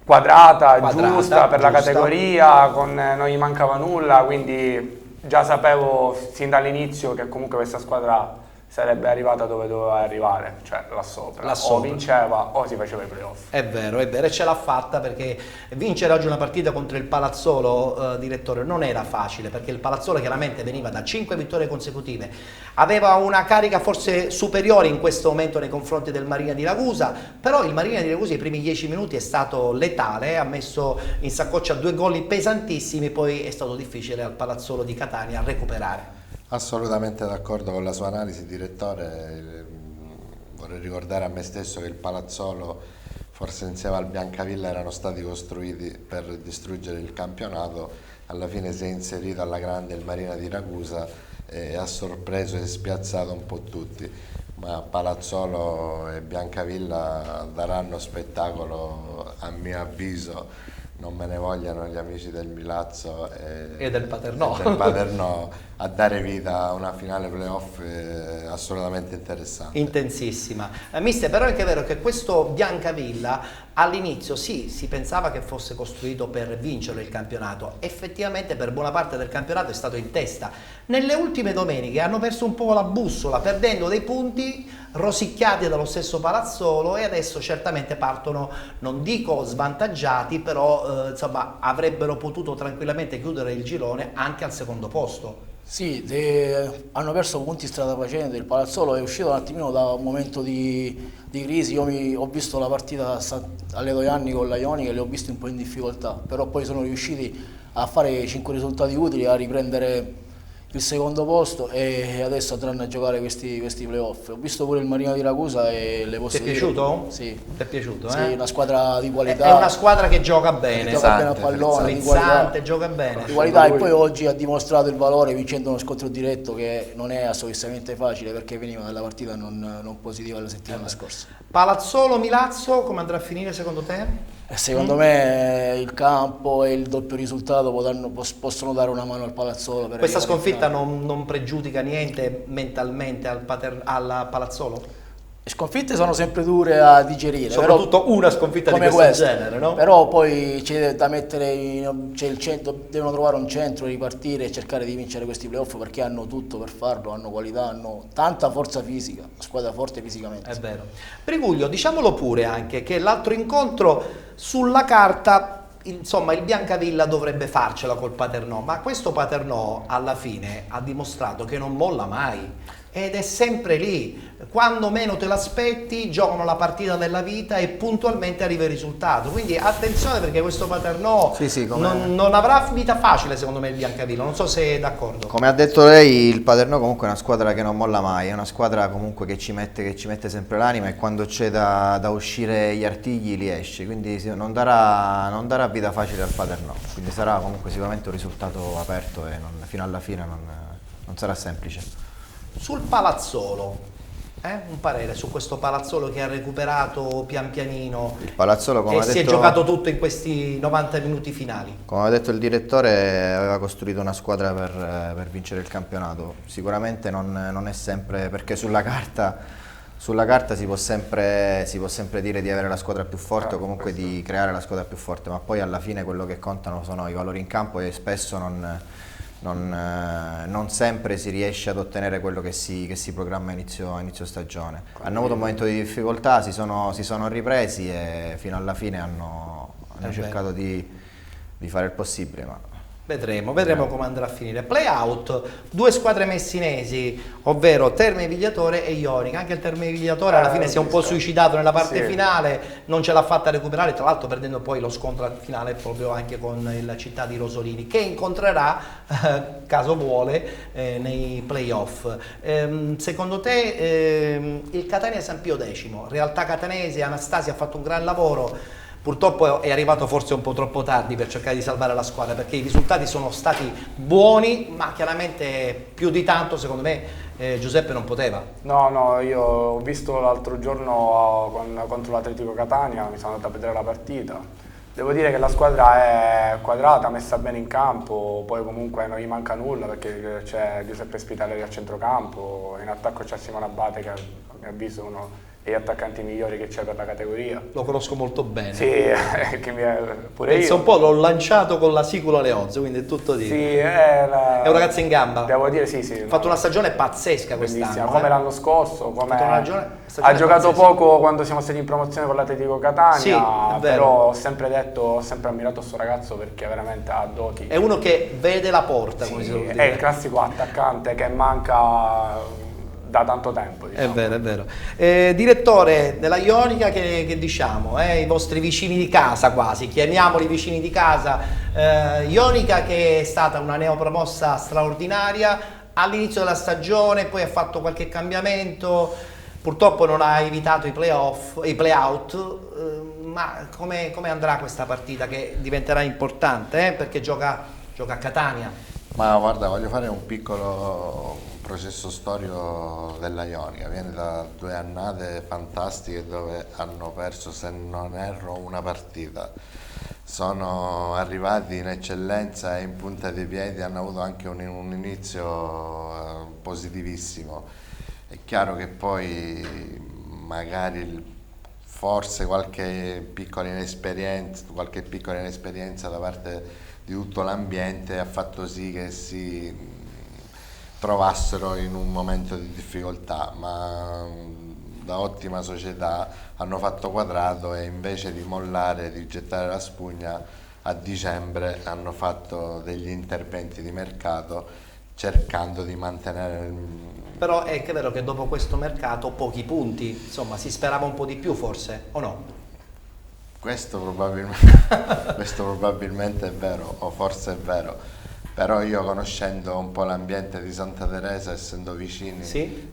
quadrata, giusta per la categoria, non gli mancava nulla, quindi già sapevo sin dall'inizio che comunque questa squadra sarebbe arrivata dove doveva arrivare, cioè là sopra. O vinceva o si faceva i playoff. È vero, e ce l'ha fatta, perché vincere oggi una partita contro il Palazzolo, direttore, non era facile, perché il Palazzolo chiaramente veniva da 5 vittorie consecutive, aveva una carica forse superiore in questo momento nei confronti del Marina di Ragusa, però il Marina di Ragusa i primi 10 minuti è stato letale, ha messo in saccoccia 2 gol pesantissimi, poi è stato difficile al Palazzolo di Catania recuperare. Assolutamente d'accordo con la sua analisi, direttore. Vorrei ricordare a me stesso che il Palazzolo, forse insieme al Biancavilla, erano stati costruiti per distruggere il campionato. Alla fine si è inserito alla grande il Marina di Ragusa e ha sorpreso e spiazzato un po' tutti. Ma Palazzolo e Biancavilla daranno spettacolo, a mio avviso. Non me ne vogliano gli amici del Milazzo e del Paternò, a dare vita a una finale playoff assolutamente interessante. Intensissima. Mister, però è anche vero che questo Biancavilla all'inizio sì, si pensava che fosse costruito per vincere il campionato, effettivamente per buona parte del campionato è stato in testa. Nelle ultime domeniche hanno perso un po' la bussola, perdendo dei punti rosicchiati dallo stesso Palazzolo, e adesso certamente partono, non dico svantaggiati, però insomma avrebbero potuto tranquillamente chiudere il girone anche al secondo posto. Sì, hanno perso punti strada facendo, il Palazzolo è uscito un attimino da un momento di crisi. Io ho visto la partita alle 2 anni con la Ionica e li ho visti un po' in difficoltà, però poi sono riusciti a fare 5 risultati utili, a riprendere il secondo posto e adesso andranno a giocare questi playoff. Ho visto pure il Marina di Ragusa e le posso dire... Ti è piaciuto? Sì. Ti è piaciuto? Sì, una squadra di qualità. È una squadra che gioca bene. Gioca bene a pallone, di qualità. Gioca bene. Di qualità, e poi oggi ha dimostrato il valore vincendo uno scontro diretto che non è assolutamente facile, perché veniva dalla partita non positiva la settimana scorsa. Palazzolo-Milazzo, come andrà a finire secondo te? Secondo me il campo e il doppio risultato possono dare una mano al Palazzolo. Questa sconfitta non pregiudica niente mentalmente al Palazzolo? Le sconfitte sono sempre dure da digerire, soprattutto però, una sconfitta di questo genere, no? Però poi c'è da mettere, devono trovare un centro, ripartire e cercare di vincere questi playoff, perché hanno tutto per farlo, hanno qualità, hanno tanta forza fisica, una squadra forte fisicamente. È vero. Briguglio, diciamolo pure anche che l'altro incontro sulla carta, insomma, il Biancavilla dovrebbe farcela col Paternò, ma questo Paternò alla fine ha dimostrato che non molla mai. Ed è sempre lì, quando meno te l'aspetti giocano la partita della vita e puntualmente arriva il risultato, quindi attenzione, perché questo Paternò non avrà vita facile secondo me il Biancavilla, non so se è d'accordo. Come ha detto lei, il Paternò comunque è una squadra che non molla mai, è una squadra comunque che ci mette sempre l'anima, e quando c'è da uscire gli artigli li esce, quindi non darà vita facile al Paternò, quindi sarà comunque sicuramente un risultato aperto e fino alla fine non sarà semplice. Sul Palazzolo, un parere su questo Palazzolo che ha recuperato pian pianino, il Palazzolo, come e si è giocato tutto in questi 90 minuti finali. Come ha detto il direttore, aveva costruito una squadra per vincere il campionato. Sicuramente non è sempre, perché sulla carta si può sempre dire di avere la squadra più forte o comunque di creare la squadra più forte, ma poi alla fine quello che contano sono i valori in campo, e spesso non sempre si riesce ad ottenere quello che si programma a inizio stagione. Hanno avuto un momento di difficoltà, si sono ripresi e fino alla fine hanno cercato di fare il possibile, ma vedremo come andrà a finire. Play-out, 2 squadre messinesi, ovvero Terme Vigliatore e Ionica. Anche il Terme Vigliatore alla fine si è un po' suicidato nella parte finale, non ce l'ha fatta recuperare, tra l'altro perdendo poi lo scontro finale proprio anche con il Città di Rosolini, che incontrerà, caso vuole, nei play-off. Secondo te il Catania San Pio X, realtà catanese, Anastasia ha fatto un gran lavoro. Purtroppo è arrivato forse un po' troppo tardi per cercare di salvare la squadra, perché i risultati sono stati buoni, ma chiaramente più di tanto secondo me Giuseppe non poteva. No, io ho visto l'altro giorno contro l'Atletico Catania, mi sono andato a vedere la partita. Devo dire che la squadra è quadrata, messa bene in campo, poi comunque non gli manca nulla, perché c'è Giuseppe Spitaleri a centrocampo, in attacco c'è Simone Abate che a mio avviso è uno degli attaccanti migliori che c'è per la categoria. Lo conosco molto bene. Sì, pure Pensa io. un po', l'ho lanciato con la Sicula Leonzo, quindi è tutto di... Sì, È un ragazzo in gamba. Devo dire sì. Ha fatto una stagione pazzesca bellissima, quest'anno. come l'anno scorso, Ha fatto una stagione ha giocato pazzesca. poco quando siamo stati in promozione con l'Atletico Catania, Sì, è vero. però ho sempre detto, ho sempre ammirato questo ragazzo perché veramente ha doti. È uno che vede la porta, come si Sì, suol è dire. il classico attaccante che manca da tanto tempo, diciamo. È vero, è vero. Direttore della Ionica, che diciamo, i vostri vicini di casa quasi, chiamiamoli vicini di casa. Ionica che è stata una neopromossa straordinaria all'inizio della stagione, poi ha fatto qualche cambiamento, purtroppo non ha evitato i play-out, ma come andrà questa partita che diventerà importante, perché gioca a Catania? Ma guarda, voglio fare un piccolo processo storico della Ionica. Viene da 2 annate fantastiche dove hanno perso, se non erro, una partita. Sono arrivati in eccellenza e in punta dei piedi, hanno avuto anche un inizio positivissimo. È chiaro che poi magari forse qualche piccola inesperienza da parte di tutto l'ambiente ha fatto sì che si trovassero in un momento di difficoltà, ma da ottima società hanno fatto quadrato e invece di mollare, di gettare la spugna, a dicembre hanno fatto degli interventi di mercato cercando di mantenere Però è che vero che dopo questo mercato pochi punti, insomma si sperava un po' di più forse, o no? Questo probabilmente è vero, o forse è vero, però io conoscendo un po' l'ambiente di Santa Teresa, essendo vicini, Sì?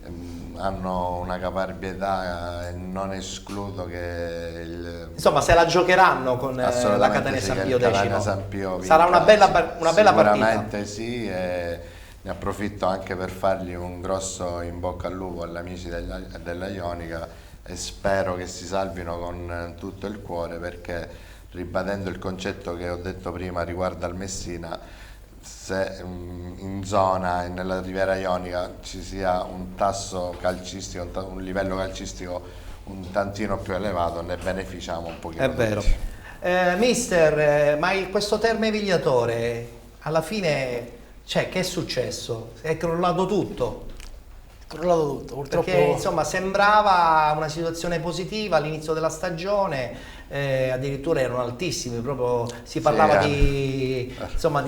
hanno una caparbietà e non escludo che Insomma se la giocheranno con la assolutamente Catania sì, San che Pio il Catania X. San Pio Sarà una vinca, bella partita. sicuramente sì, e ne approfitto anche per fargli un grosso in bocca al lupo agli amici della Ionica e spero che si salvino con tutto il cuore, perché ribadendo il concetto che ho detto prima riguardo al Messina, se in zona e nella Riviera Ionica ci sia un tasso calcistico, un livello calcistico un tantino più elevato, ne beneficiamo un pochino. È vero. tutti. Mister, ma questo Terme Vigliatore alla fine, cioè, che è successo? È crollato tutto? Crollato tutto, purtroppo. Perché insomma sembrava una situazione positiva all'inizio della stagione, addirittura erano altissimi, proprio si parlava di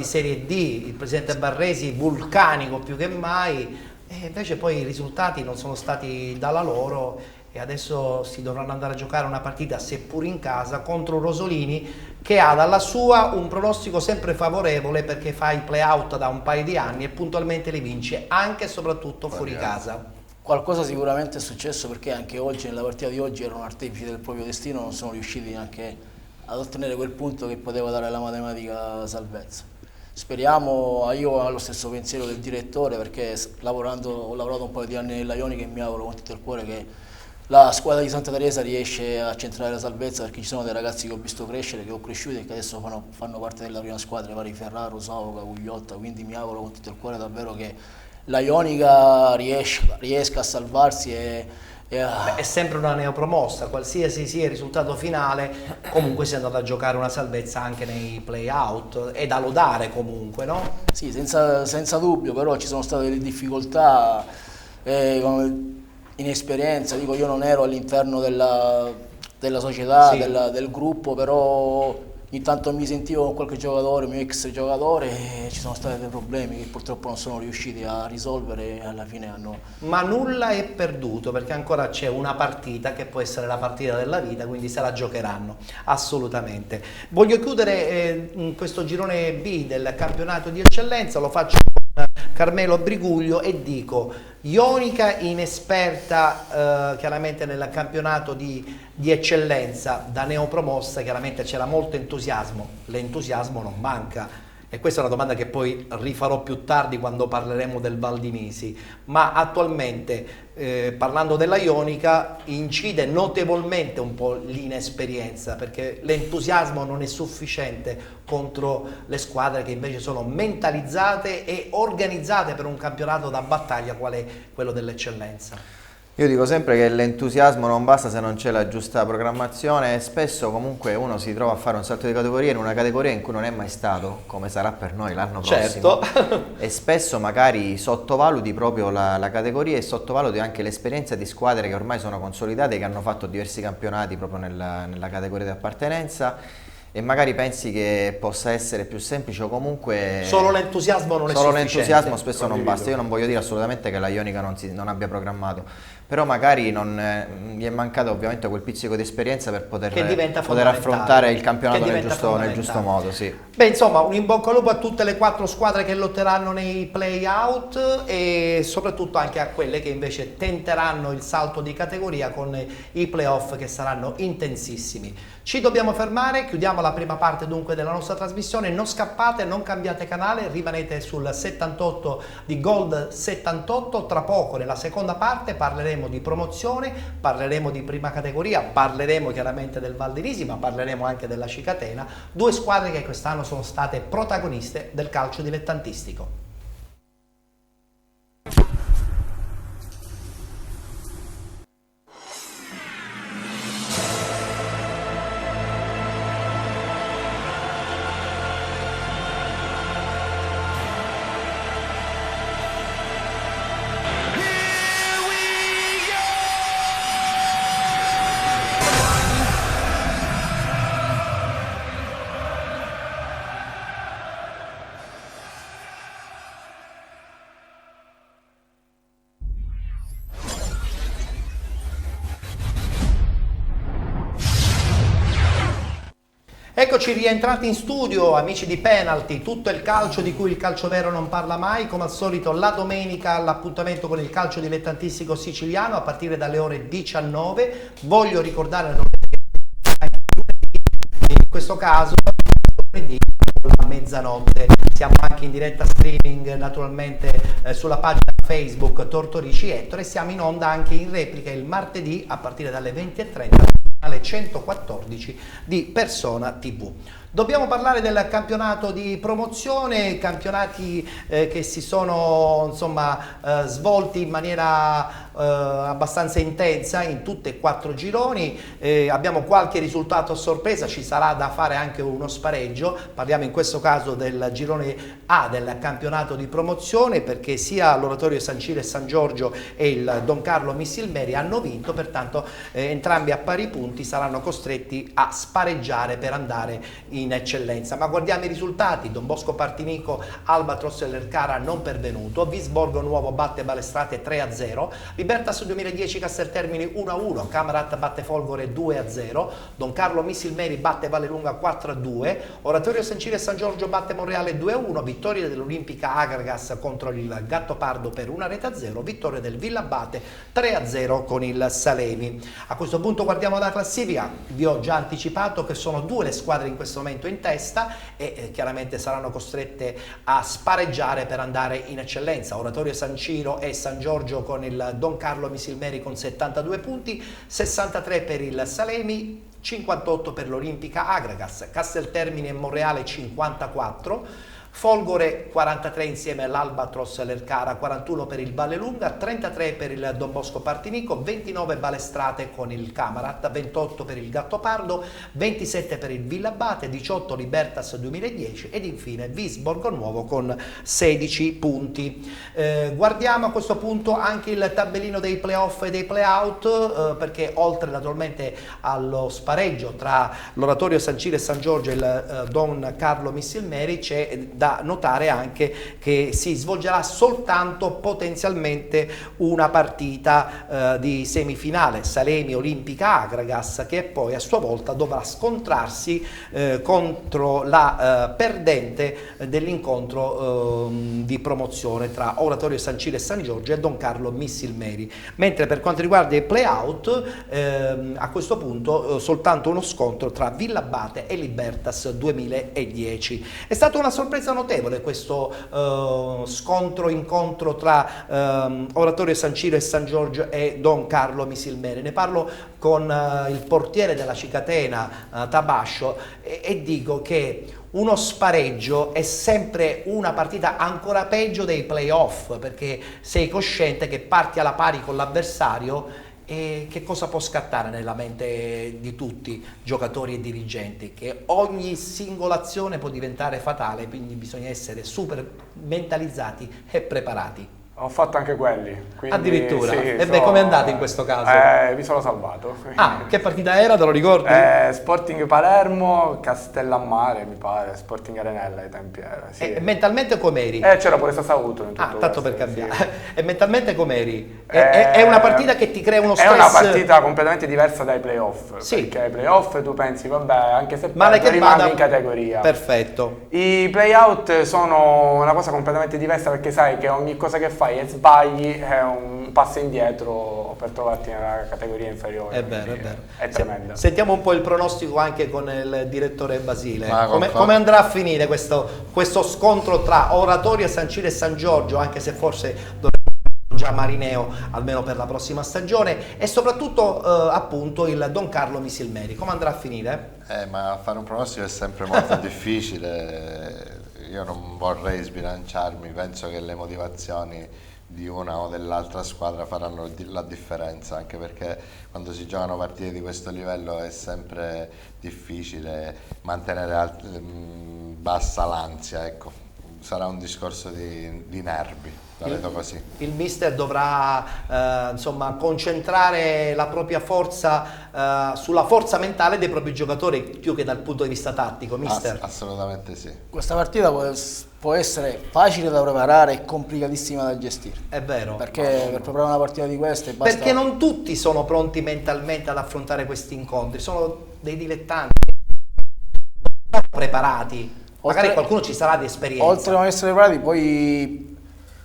Serie D, il presidente Barresi vulcanico più che mai, e invece poi i risultati non sono stati dalla loro e adesso si dovranno andare a giocare una partita, seppur in casa, contro Rosolini, che ha dalla sua un pronostico sempre favorevole perché fa i play-out da un paio di anni e puntualmente li vince anche e soprattutto fuori casa. Qualcosa sicuramente è successo, perché anche oggi, nella partita di oggi, erano artefici del proprio destino, non sono riusciti neanche ad ottenere quel punto che poteva dare la matematica salvezza. Speriamo, io ho lo stesso pensiero del direttore, perché ho lavorato un paio di anni nella Ionica e mi auguro con tutto il cuore che la squadra di Santa Teresa riesce a centrare la salvezza, perché ci sono dei ragazzi che ho visto crescere, che ho cresciuti e che adesso fanno parte della prima squadra, vari Ferraro, Sauca, Gugliotta, quindi mi auguro con tutto il cuore davvero che la Ionica riesca a salvarsi e È sempre una neopromossa, qualsiasi sia il risultato finale, comunque si è andato a giocare una salvezza anche nei play-out, è da lodare comunque, no? Sì, senza dubbio, però ci sono state delle difficoltà, inesperienza, dico, io non ero all'interno della società, Sì. del gruppo, però ogni tanto mi sentivo con qualche giocatore, mio ex giocatore, e ci sono stati dei problemi che purtroppo non sono riusciti a risolvere e alla fine hanno... Ma nulla è perduto perché ancora c'è una partita che può essere la partita della vita, quindi se la giocheranno assolutamente. Voglio chiudere questo girone B del campionato di eccellenza, lo faccio con Carmelo Briguglio e dico Ionica inesperta chiaramente nel campionato di eccellenza, da neopromossa chiaramente c'era molto entusiasmo, l'entusiasmo non manca. E questa è una domanda che poi rifarò più tardi quando parleremo del Valdinisi, ma attualmente parlando della Ionica incide notevolmente un po' l'inesperienza, perché l'entusiasmo non è sufficiente contro le squadre che invece sono mentalizzate e organizzate per un campionato da battaglia quale quello dell'eccellenza. Io dico sempre che l'entusiasmo non basta se non c'è la giusta programmazione e spesso comunque uno si trova a fare un salto di categoria in una categoria in cui non è mai stato, come sarà per noi l'anno prossimo. E spesso magari sottovaluti proprio la categoria e sottovaluti anche l'esperienza di squadre che ormai sono consolidate, che hanno fatto diversi campionati proprio nella categoria di appartenenza. E magari pensi che possa essere più semplice o comunque... Solo l'entusiasmo non è solo sufficiente. l'entusiasmo spesso non basta. Io non voglio dire assolutamente che la Ionica non abbia programmato, però magari gli è mancato ovviamente quel pizzico di esperienza per poter affrontare il campionato nel giusto modo. Sì. Beh, insomma, un in bocca al lupo a tutte le 4 squadre che lotteranno nei play-out e soprattutto anche a quelle che invece tenteranno il salto di categoria con i play-off che saranno intensissimi. Ci dobbiamo fermare, chiudiamo la prima parte dunque della nostra trasmissione, non scappate, non cambiate canale, rimanete sul 78 di Gold 78, tra poco nella seconda parte parleremo di promozione, parleremo di prima categoria, parleremo chiaramente del Val di Risi, ma parleremo anche della Cicatena, 2 squadre che quest'anno sono state protagoniste del calcio dilettantistico. Eccoci rientrati in studio, amici di Penalty, tutto il calcio di cui il calcio vero non parla mai, come al solito la domenica l'appuntamento con il calcio dilettantistico siciliano a partire dalle ore 19. Voglio ricordare in questo caso lunedì a mezzanotte. Siamo anche in diretta streaming naturalmente sulla pagina Facebook Tortorici Ettore e siamo in onda anche in replica il martedì a partire dalle 20:30 alle 114 di Persona TV. Dobbiamo parlare del campionato di promozione, campionati che si sono svolti in maniera abbastanza intensa in tutte e 4 gironi, abbiamo qualche risultato a sorpresa, ci sarà da fare anche uno spareggio, parliamo in questo caso del girone A del campionato di promozione perché sia l'Oratorio San Ciro e San Giorgio e il Don Carlo Missilmeri hanno vinto, pertanto entrambi a pari punti saranno costretti a spareggiare per andare in eccellenza. Ma guardiamo i risultati: Don Bosco Partinico Albatros e Lercara non pervenuto, Visborgo Nuovo batte Balestrate 3-0, Libertas 2010 Casteltermini 1-1, Camarat batte Folgore 2-0, Don Carlo Missilmeri batte Vallelunga 4-2, Oratorio San Ciro e San Giorgio batte Monreale 2-1, vittoria dell'Olimpica Agragas contro il Gattopardo per 1-0, vittoria del Villabate 3-0 con il Salemi. A questo punto guardiamo la classifica, vi ho già anticipato che sono 2 le squadre in questo momento in testa e chiaramente saranno costrette a spareggiare per andare in eccellenza. Oratorio San Ciro e San Giorgio con il Don Carlo Missilmeri con 72 punti, 63 per il Salemi, 58 per l'Olimpica Agragas, Casteltermini e Monreale 54, Folgore 43 insieme all'Albatros Lercara, 41 per il Vallelunga, 33 per il Don Bosco Partinico, 29 Balestrate con il Camarat, 28 per il Gattopardo, 27 per il Villabate, 18 Libertas 2010 ed infine Visborgo Nuovo con 16 punti. Guardiamo a questo punto anche il tabellino dei playoff e dei playout perché oltre naturalmente allo spareggio tra l'Oratorio San Ciro e San Giorgio e il Don Carlo Missilmeri c'è da notare anche che si svolgerà soltanto potenzialmente una partita di semifinale, Salemi Olimpica Agragas, che poi a sua volta dovrà scontrarsi contro la perdente dell'incontro di promozione tra Oratorio San Ciro e San Giorgio e Don Carlo Missilmeri. Mentre per quanto riguarda i playout a questo punto soltanto uno scontro tra Villabate e Libertas 2010. È stata una sorpresa abbastanza notevole questo incontro tra Oratorio San Ciro e San Giorgio e Don Carlo Misilmeri. Ne parlo con il portiere della Cicatena, Tabascio, e dico che uno spareggio è sempre una partita ancora peggio dei playoff, perché sei cosciente che parti alla pari con l'avversario. E che cosa può scattare nella mente di tutti, giocatori e dirigenti? Che ogni singola azione può diventare fatale, quindi bisogna essere super mentalizzati e preparati. Ho fatto anche quelli. Quindi, Addirittura? sì, E beh, come è andato in questo caso? Mi sono salvato. Ah, che partita era, te lo ricordi? Sporting Palermo, Castellammare mi pare, Sporting Arenella ai tempi era. Sì. E mentalmente com'eri? C'era pure Sasauto in tutto tanto questo, per cambiare. sì. E mentalmente com'eri? È una partita che ti crea uno stress? È una partita completamente diversa dai playoff. Sì. Perché ai playoff tu pensi, vabbè, anche se Male che rimani vada, in categoria. Perfetto. I playout sono una cosa completamente diversa, perché sai che ogni cosa che fai e sbagli è un passo indietro per trovarti nella categoria inferiore. È vero, è vero. È tremendo. Sentiamo un po' il pronostico anche con il direttore Basile. Ma Come andrà a finire questo scontro tra Oratorio, San Ciro e San Giorgio, anche se forse dovremmo già Marineo almeno per la prossima stagione, e soprattutto appunto il Don Carlo Misilmeri. Come andrà a finire? Ma fare un pronostico è sempre molto difficile. Io non vorrei sbilanciarmi, penso che le motivazioni di una o dell'altra squadra faranno la differenza, anche perché quando si giocano partite di questo livello è sempre difficile mantenere bassa l'ansia, ecco. Sarà un discorso di nervi, la vedo così. Il mister dovrà insomma concentrare la propria forza sulla forza mentale dei propri giocatori più che dal punto di vista tattico, mister. Assolutamente sì. Questa partita può essere facile da preparare e complicatissima da gestire. È vero. Perché per preparare una partita di queste basta... Perché non tutti sono pronti mentalmente ad affrontare questi incontri, sono dei dilettanti, non preparati. Magari qualcuno ci sarà di esperienza. Oltre a non essere preparati, puoi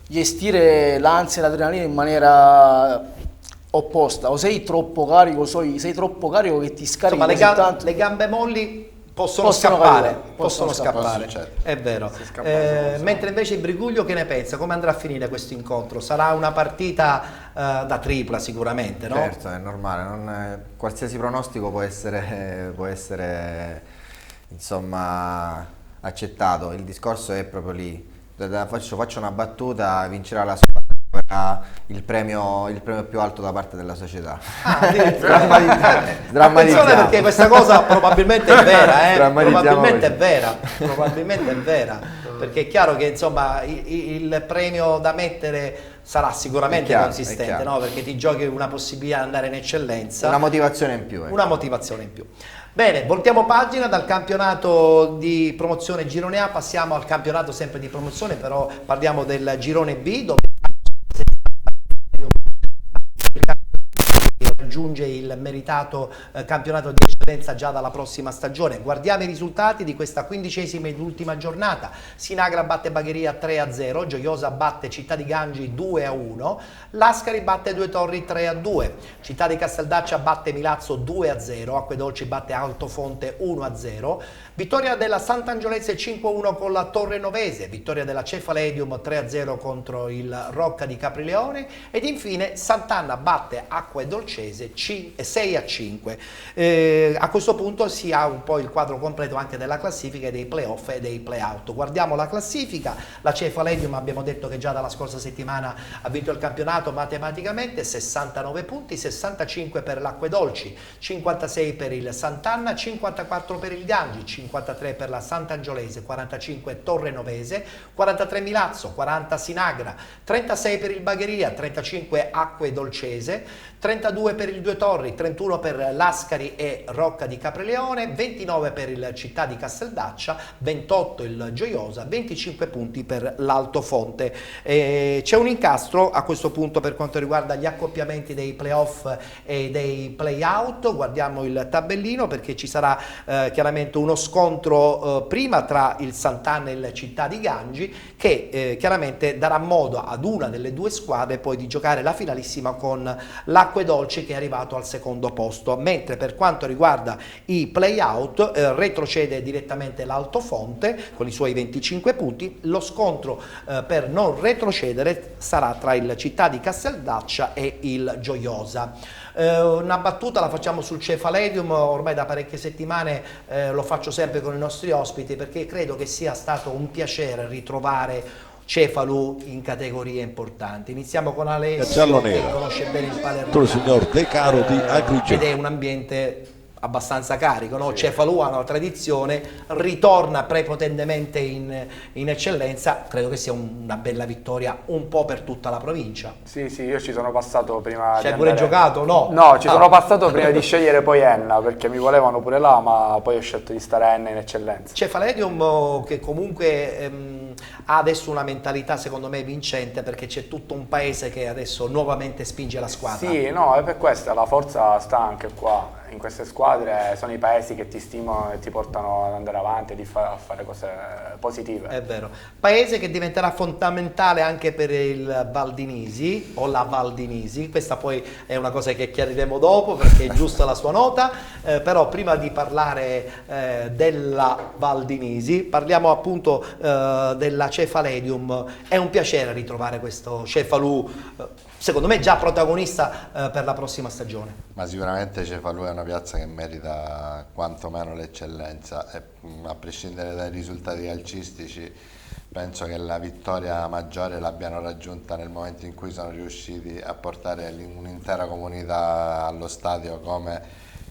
gestire l'ansia e l'adrenalina in maniera opposta. O sei troppo carico, sei troppo carico che ti scarichi. Insomma, tanto. le gambe molli possono scappare. Possono scappare. È vero. Mentre invece Briguglio che ne pensa? Come andrà a finire questo incontro? Sarà una partita da tripla sicuramente, no? Certo, è normale, qualsiasi pronostico può essere insomma accettato. Il discorso è proprio lì. Faccio una battuta: vincerà la squadra, il premio più alto da parte della società. Attenzione, perché questa cosa probabilmente è vera, probabilmente è vera, perché è chiaro che insomma il premio da mettere sarà sicuramente consistente, no? Perché ti giochi una possibilità di andare in eccellenza, una motivazione in più. Una motivazione in più. Bene, voltiamo pagina dal campionato di promozione Girone A, passiamo al campionato sempre di promozione, però parliamo del Girone B, dove raggiunge il meritato campionato di eccellenza già dalla prossima stagione. Guardiamo i risultati di questa 15ª ed ultima giornata. Sinagra batte Bagheria 3-0, Gioiosa batte Città di Gangi 2-1, Lascari batte Due Torri 3-2, Città di Casteldaccia batte Milazzo 2-0, Acquedolci batte Altofonte 1-0, vittoria della Sant'Angiolese 5-1 con la Torre Novese, vittoria della Cefaledium 3-0 contro il Rocca di Caprileone, ed infine Sant'Anna batte Acquedolcese 6-5. A questo punto si ha un po' il quadro completo anche della classifica e dei playoff e dei playout. Guardiamo la classifica. La Cefaledium, abbiamo detto che già dalla scorsa settimana ha vinto il campionato matematicamente, 69 punti, 65 per l'Acquedolci, 56 per il Sant'Anna, 54 per il Gangi, 53 per la Sant'Angiolese, 45 Torre Novese, 43 Milazzo, 40 Sinagra, 36 per il Bagheria, 35 Acquedolcese, 32 per il Due Torri, 31 per Lascari e Rocca di Caprileone, 29 per il Città di Casteldaccia, 28 il Gioiosa, 25 punti per l'Altofonte. C'è un incastro a questo punto per quanto riguarda gli accoppiamenti dei playoff e dei playout. Guardiamo il tabellino, perché ci sarà chiaramente uno scontro prima tra il Sant'Anna e il Città di Gangi, che chiaramente darà modo ad una delle due squadre poi di giocare la finalissima con l'Acquedolci, che che è arrivato al secondo posto, mentre per quanto riguarda i play-out retrocede direttamente l'Altofonte con i suoi 25 punti. Lo scontro per non retrocedere sarà tra il Città di Casteldaccia e il Gioiosa. Una battuta la facciamo sul Cefaledium, ormai da parecchie settimane lo faccio sempre con i nostri ospiti, perché credo che sia stato un piacere ritrovare Cefalu in categorie importanti. Iniziamo con Alessio, che conosce bene il Palermo, signor De Caro di Agrigento, ed è un ambiente abbastanza carico, no? Cefalu ha una tradizione, ritorna prepotentemente in eccellenza, credo che sia una bella vittoria un po' per tutta la provincia. Sì, io ci sono passato prima Ci hai pure giocato, no? No, ci sono passato prima di scegliere poi Enna, perché mi volevano pure là, ma poi ho scelto di stare a Enna in eccellenza. Cefaledium che comunque ha adesso una mentalità secondo me vincente, perché c'è tutto un paese che adesso nuovamente spinge la squadra. Sì, no, è per questo, la forza sta anche qua. In queste squadre sono i paesi che ti stimolano e ti portano ad andare avanti e a fare cose positive. È vero. Paese che diventerà fondamentale anche per il Valdinisi o la Valdinisi, questa poi è una cosa che chiariremo dopo perché è giusta la sua nota, però prima di parlare della Valdinisi parliamo appunto della Cefaledium. È un piacere ritrovare questo Cefalu, secondo me già protagonista per la prossima stagione. Ma sicuramente Cefalù è una piazza che merita quantomeno l'eccellenza, e a prescindere dai risultati calcistici penso che la vittoria maggiore l'abbiano raggiunta nel momento in cui sono riusciti a portare un'intera comunità allo stadio come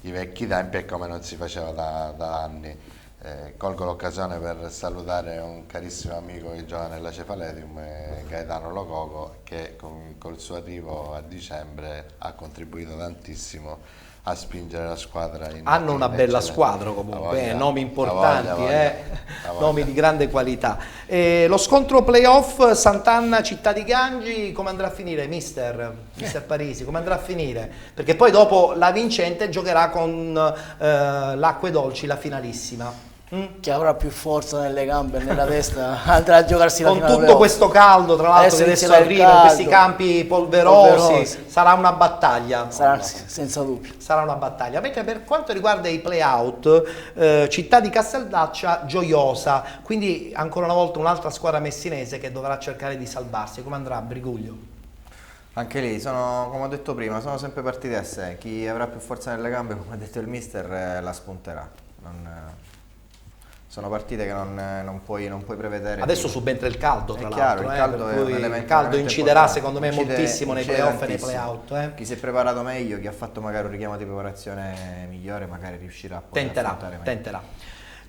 i vecchi tempi e come non si faceva da anni. Colgo l'occasione per salutare un carissimo amico che gioca nella Cefaledium, Gaetano Lococo, che col suo arrivo a dicembre ha contribuito tantissimo a spingere la squadra in hanno una bella squadra comunque, nomi importanti, nomi di grande qualità. Lo scontro playoff Sant'Anna Città di Gangi, come andrà a finire, mister Parisi, come andrà a finire? Perché poi dopo la vincente giocherà con l'Acque Dolci, la finalissima. Che avrà più forza nelle gambe e nella testa andrà a giocarsi la con finale tutto playoff. questo caldo, tra l'altro, che adesso arriva in questi campi polverosi, sarà una battaglia. Senza dubbio. Sarà una battaglia. Mentre per quanto riguarda i play-out, Città di Casteldaccia, Gioiosa, quindi ancora una volta un'altra squadra messinese che dovrà cercare di salvarsi. Come andrà, Briguglio? Anche lì, come ho detto prima, sono sempre partite a sé. Chi avrà più forza nelle gambe, come ha detto il mister, la spunterà. Sono partite che non puoi prevedere. Adesso subentra il caldo, tra l'altro. Il caldo inciderà secondo me moltissimo nei playoff e nei playout. Chi si è preparato meglio, chi ha fatto magari un richiamo di preparazione migliore, magari riuscirà a tenterà.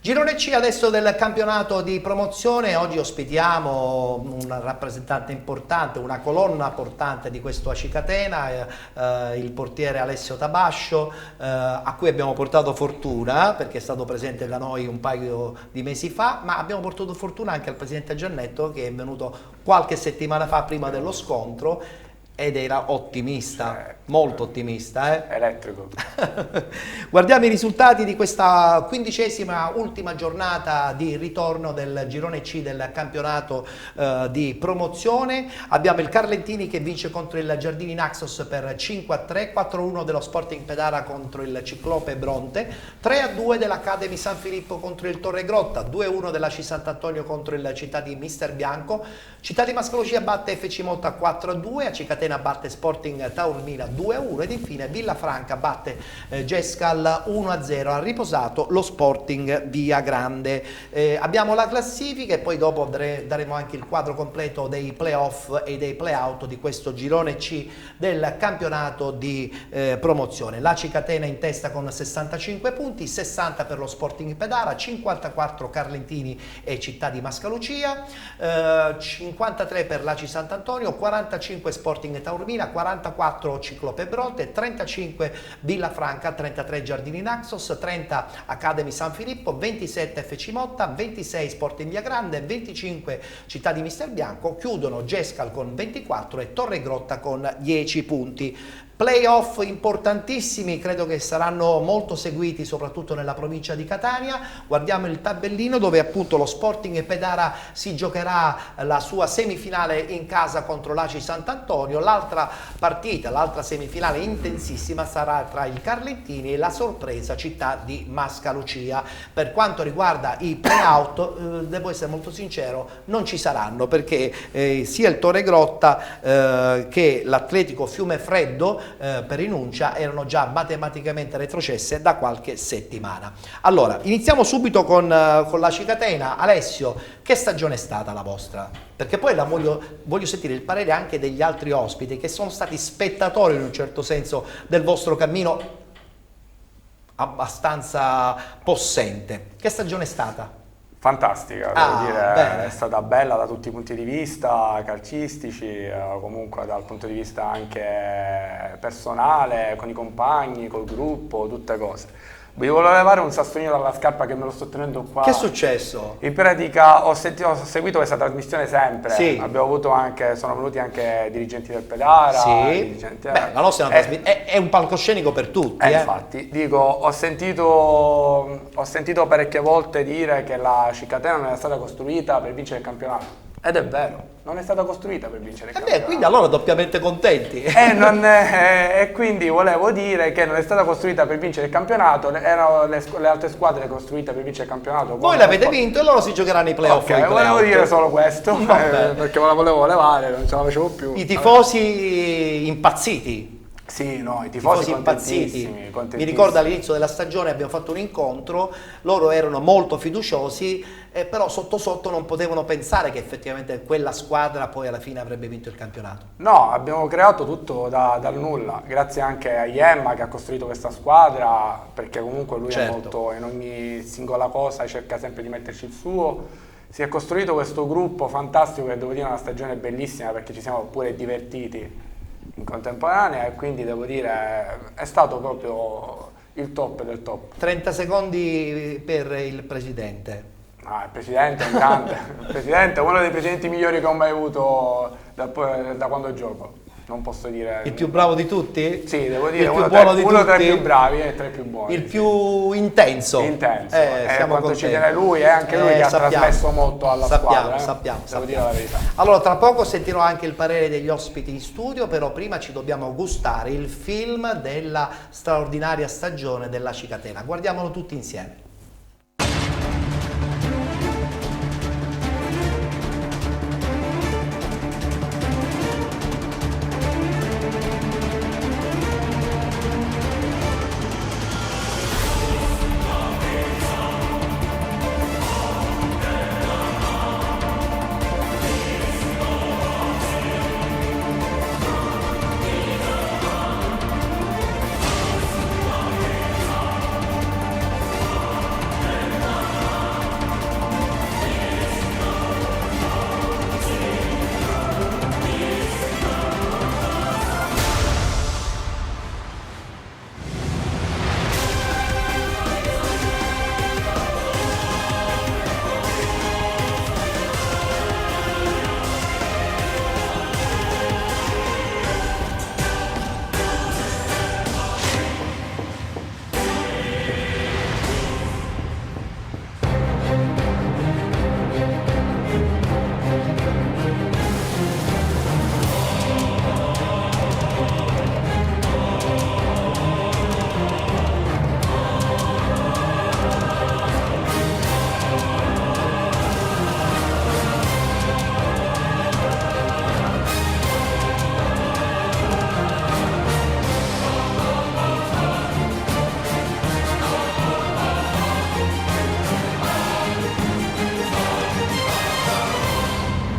Girone C adesso del campionato di promozione. Oggi ospitiamo un rappresentante importante, una colonna portante di questo Acicatena, il portiere Alessio Tabascio, a cui abbiamo portato fortuna perché è stato presente da noi un paio di mesi fa, ma abbiamo portato fortuna anche al presidente Giannetto, che è venuto qualche settimana fa prima dello scontro ed era ottimista, molto ottimista. Elettrico. Guardiamo i risultati di questa 15ª ultima giornata di ritorno del girone C del campionato di promozione. Abbiamo il Carlentini che vince contro il Giardini Naxos per 5-3, 4-1 dello Sporting Pedara contro il Ciclope Bronte, 3-2 dell'Academy San Filippo contro il Torregrotta, 2-1 della C Sant'Antonio contro il Città di Mister Bianco, Città di Mascalocia batte FC Motta 4-2, Acicatena batte Sporting Taormina 2-1 ed infine Villafranca batte Gescal 1-0. Ha riposato lo Sporting Via Grande. Abbiamo la classifica e poi dopo daremo anche il quadro completo dei playoff e dei playout di questo girone C del campionato di promozione. La Acicatena in testa con 65 punti, 60 per lo Sporting Pedara, 54 Carlentini e Città di Mascalucia, 53 per l'Aci Sant'Antonio, 45 Sporting Taormina, 44 Ciclope Bronte, 35 Villafranca, 33 Giardini Naxos, 30 Academy San Filippo, 27 FC Motta, 26 Sporting Via Grande, 25 Città di Mister Bianco, chiudono Gescal con 24 e Torregrotta con 10 punti. Playoff importantissimi, credo che saranno molto seguiti soprattutto nella provincia di Catania. Guardiamo il tabellino dove appunto lo Sporting Pedara si giocherà la sua semifinale in casa contro l'Aci Sant'Antonio. L'altra partita, l'altra semifinale intensissima sarà tra il Carlentini e la sorpresa città di Mascalucia. Per quanto riguarda i play-out, devo essere molto sincero, non ci saranno perché sia il Torre Grotta che l'Atletico Fiumefreddo per rinuncia erano già matematicamente retrocesse da qualche settimana. Allora, iniziamo subito con la Cicatena. Alessio, che stagione è stata la vostra? Perché poi voglio sentire il parere anche degli altri ospiti che sono stati spettatori in un certo senso del vostro cammino abbastanza possente. Che stagione è stata? Fantastica, devo dire, bene. è stata bella da tutti i punti di vista, calcistici, comunque dal punto di vista anche personale, con i compagni, col gruppo, tutte cose. Vi volevo levare un sassolino dalla scarpa che me lo sto tenendo qua. Che è successo? In pratica ho seguito questa trasmissione sempre, Sì. abbiamo avuto anche, sono venuti anche dirigenti del Pedara, Sì. dirigenti, Beh, la nostra è un palcoscenico per tutti. Infatti, dico, ho sentito parecchie volte dire che la Cicatena non è stata costruita per vincere il campionato. Ed è vero, non è stata costruita per vincere il campionato. Quindi allora doppiamente contenti. E quindi volevo dire che non è stata costruita per vincere il campionato, erano le altre squadre costruite per vincere il campionato. Voi l'avete vinto e loro si giocheranno i playoff. Ok, volevo dire solo questo, bene. perché me la volevo levare, non ce la facevo più. I tifosi impazziti. Sì, no, i tifosi impazziti. contentissimi. Mi ricordo all'inizio della stagione abbiamo fatto un incontro, loro erano molto fiduciosi, però sotto sotto non potevano pensare che effettivamente quella squadra poi alla fine avrebbe vinto il campionato. No, abbiamo creato tutto dal nulla, grazie anche a Iemma che ha costruito questa squadra, perché comunque lui è molto, in ogni singola cosa cerca sempre di metterci il suo. Si è costruito questo gruppo fantastico che devo dire è una stagione bellissima perché ci siamo pure divertiti in contemporanea e quindi devo dire è stato proprio il top del top. 30 secondi per il presidente. Il presidente è un grande, il presidente è uno dei presidenti migliori che ho mai avuto da quando gioco. Non posso dire... Il più bravo di tutti? Sì, devo dire, il più uno buono di tutti? tra i più bravi e tra i più buoni. Il più intenso. Intenso. Siamo quanto ci contenti. tiene lui e anche lui che ha trasmesso molto alla squadra. Sappiamo. Devo dire la verità. Allora, tra poco sentirò anche il parere degli ospiti in studio, però prima ci dobbiamo gustare il film della straordinaria stagione della Cicatena. Guardiamolo tutti insieme.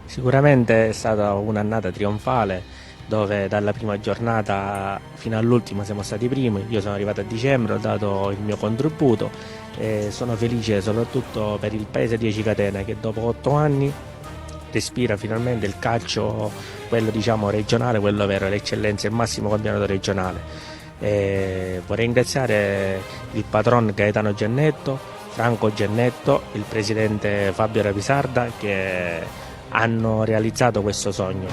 Sicuramente è stata un'annata trionfale dove dalla prima giornata fino all'ultima siamo stati primi. Io sono arrivato a dicembre, ho dato il mio contributo e sono felice soprattutto per il paese di Cicatena che dopo 8 anni respira finalmente il calcio, quello diciamo regionale, quello vero, l'eccellenza, il massimo campionato regionale. Vorrei ringraziare il patron Gaetano Giannetto, Franco Giannetto, il presidente Fabio Rapisarda che hanno realizzato questo sogno.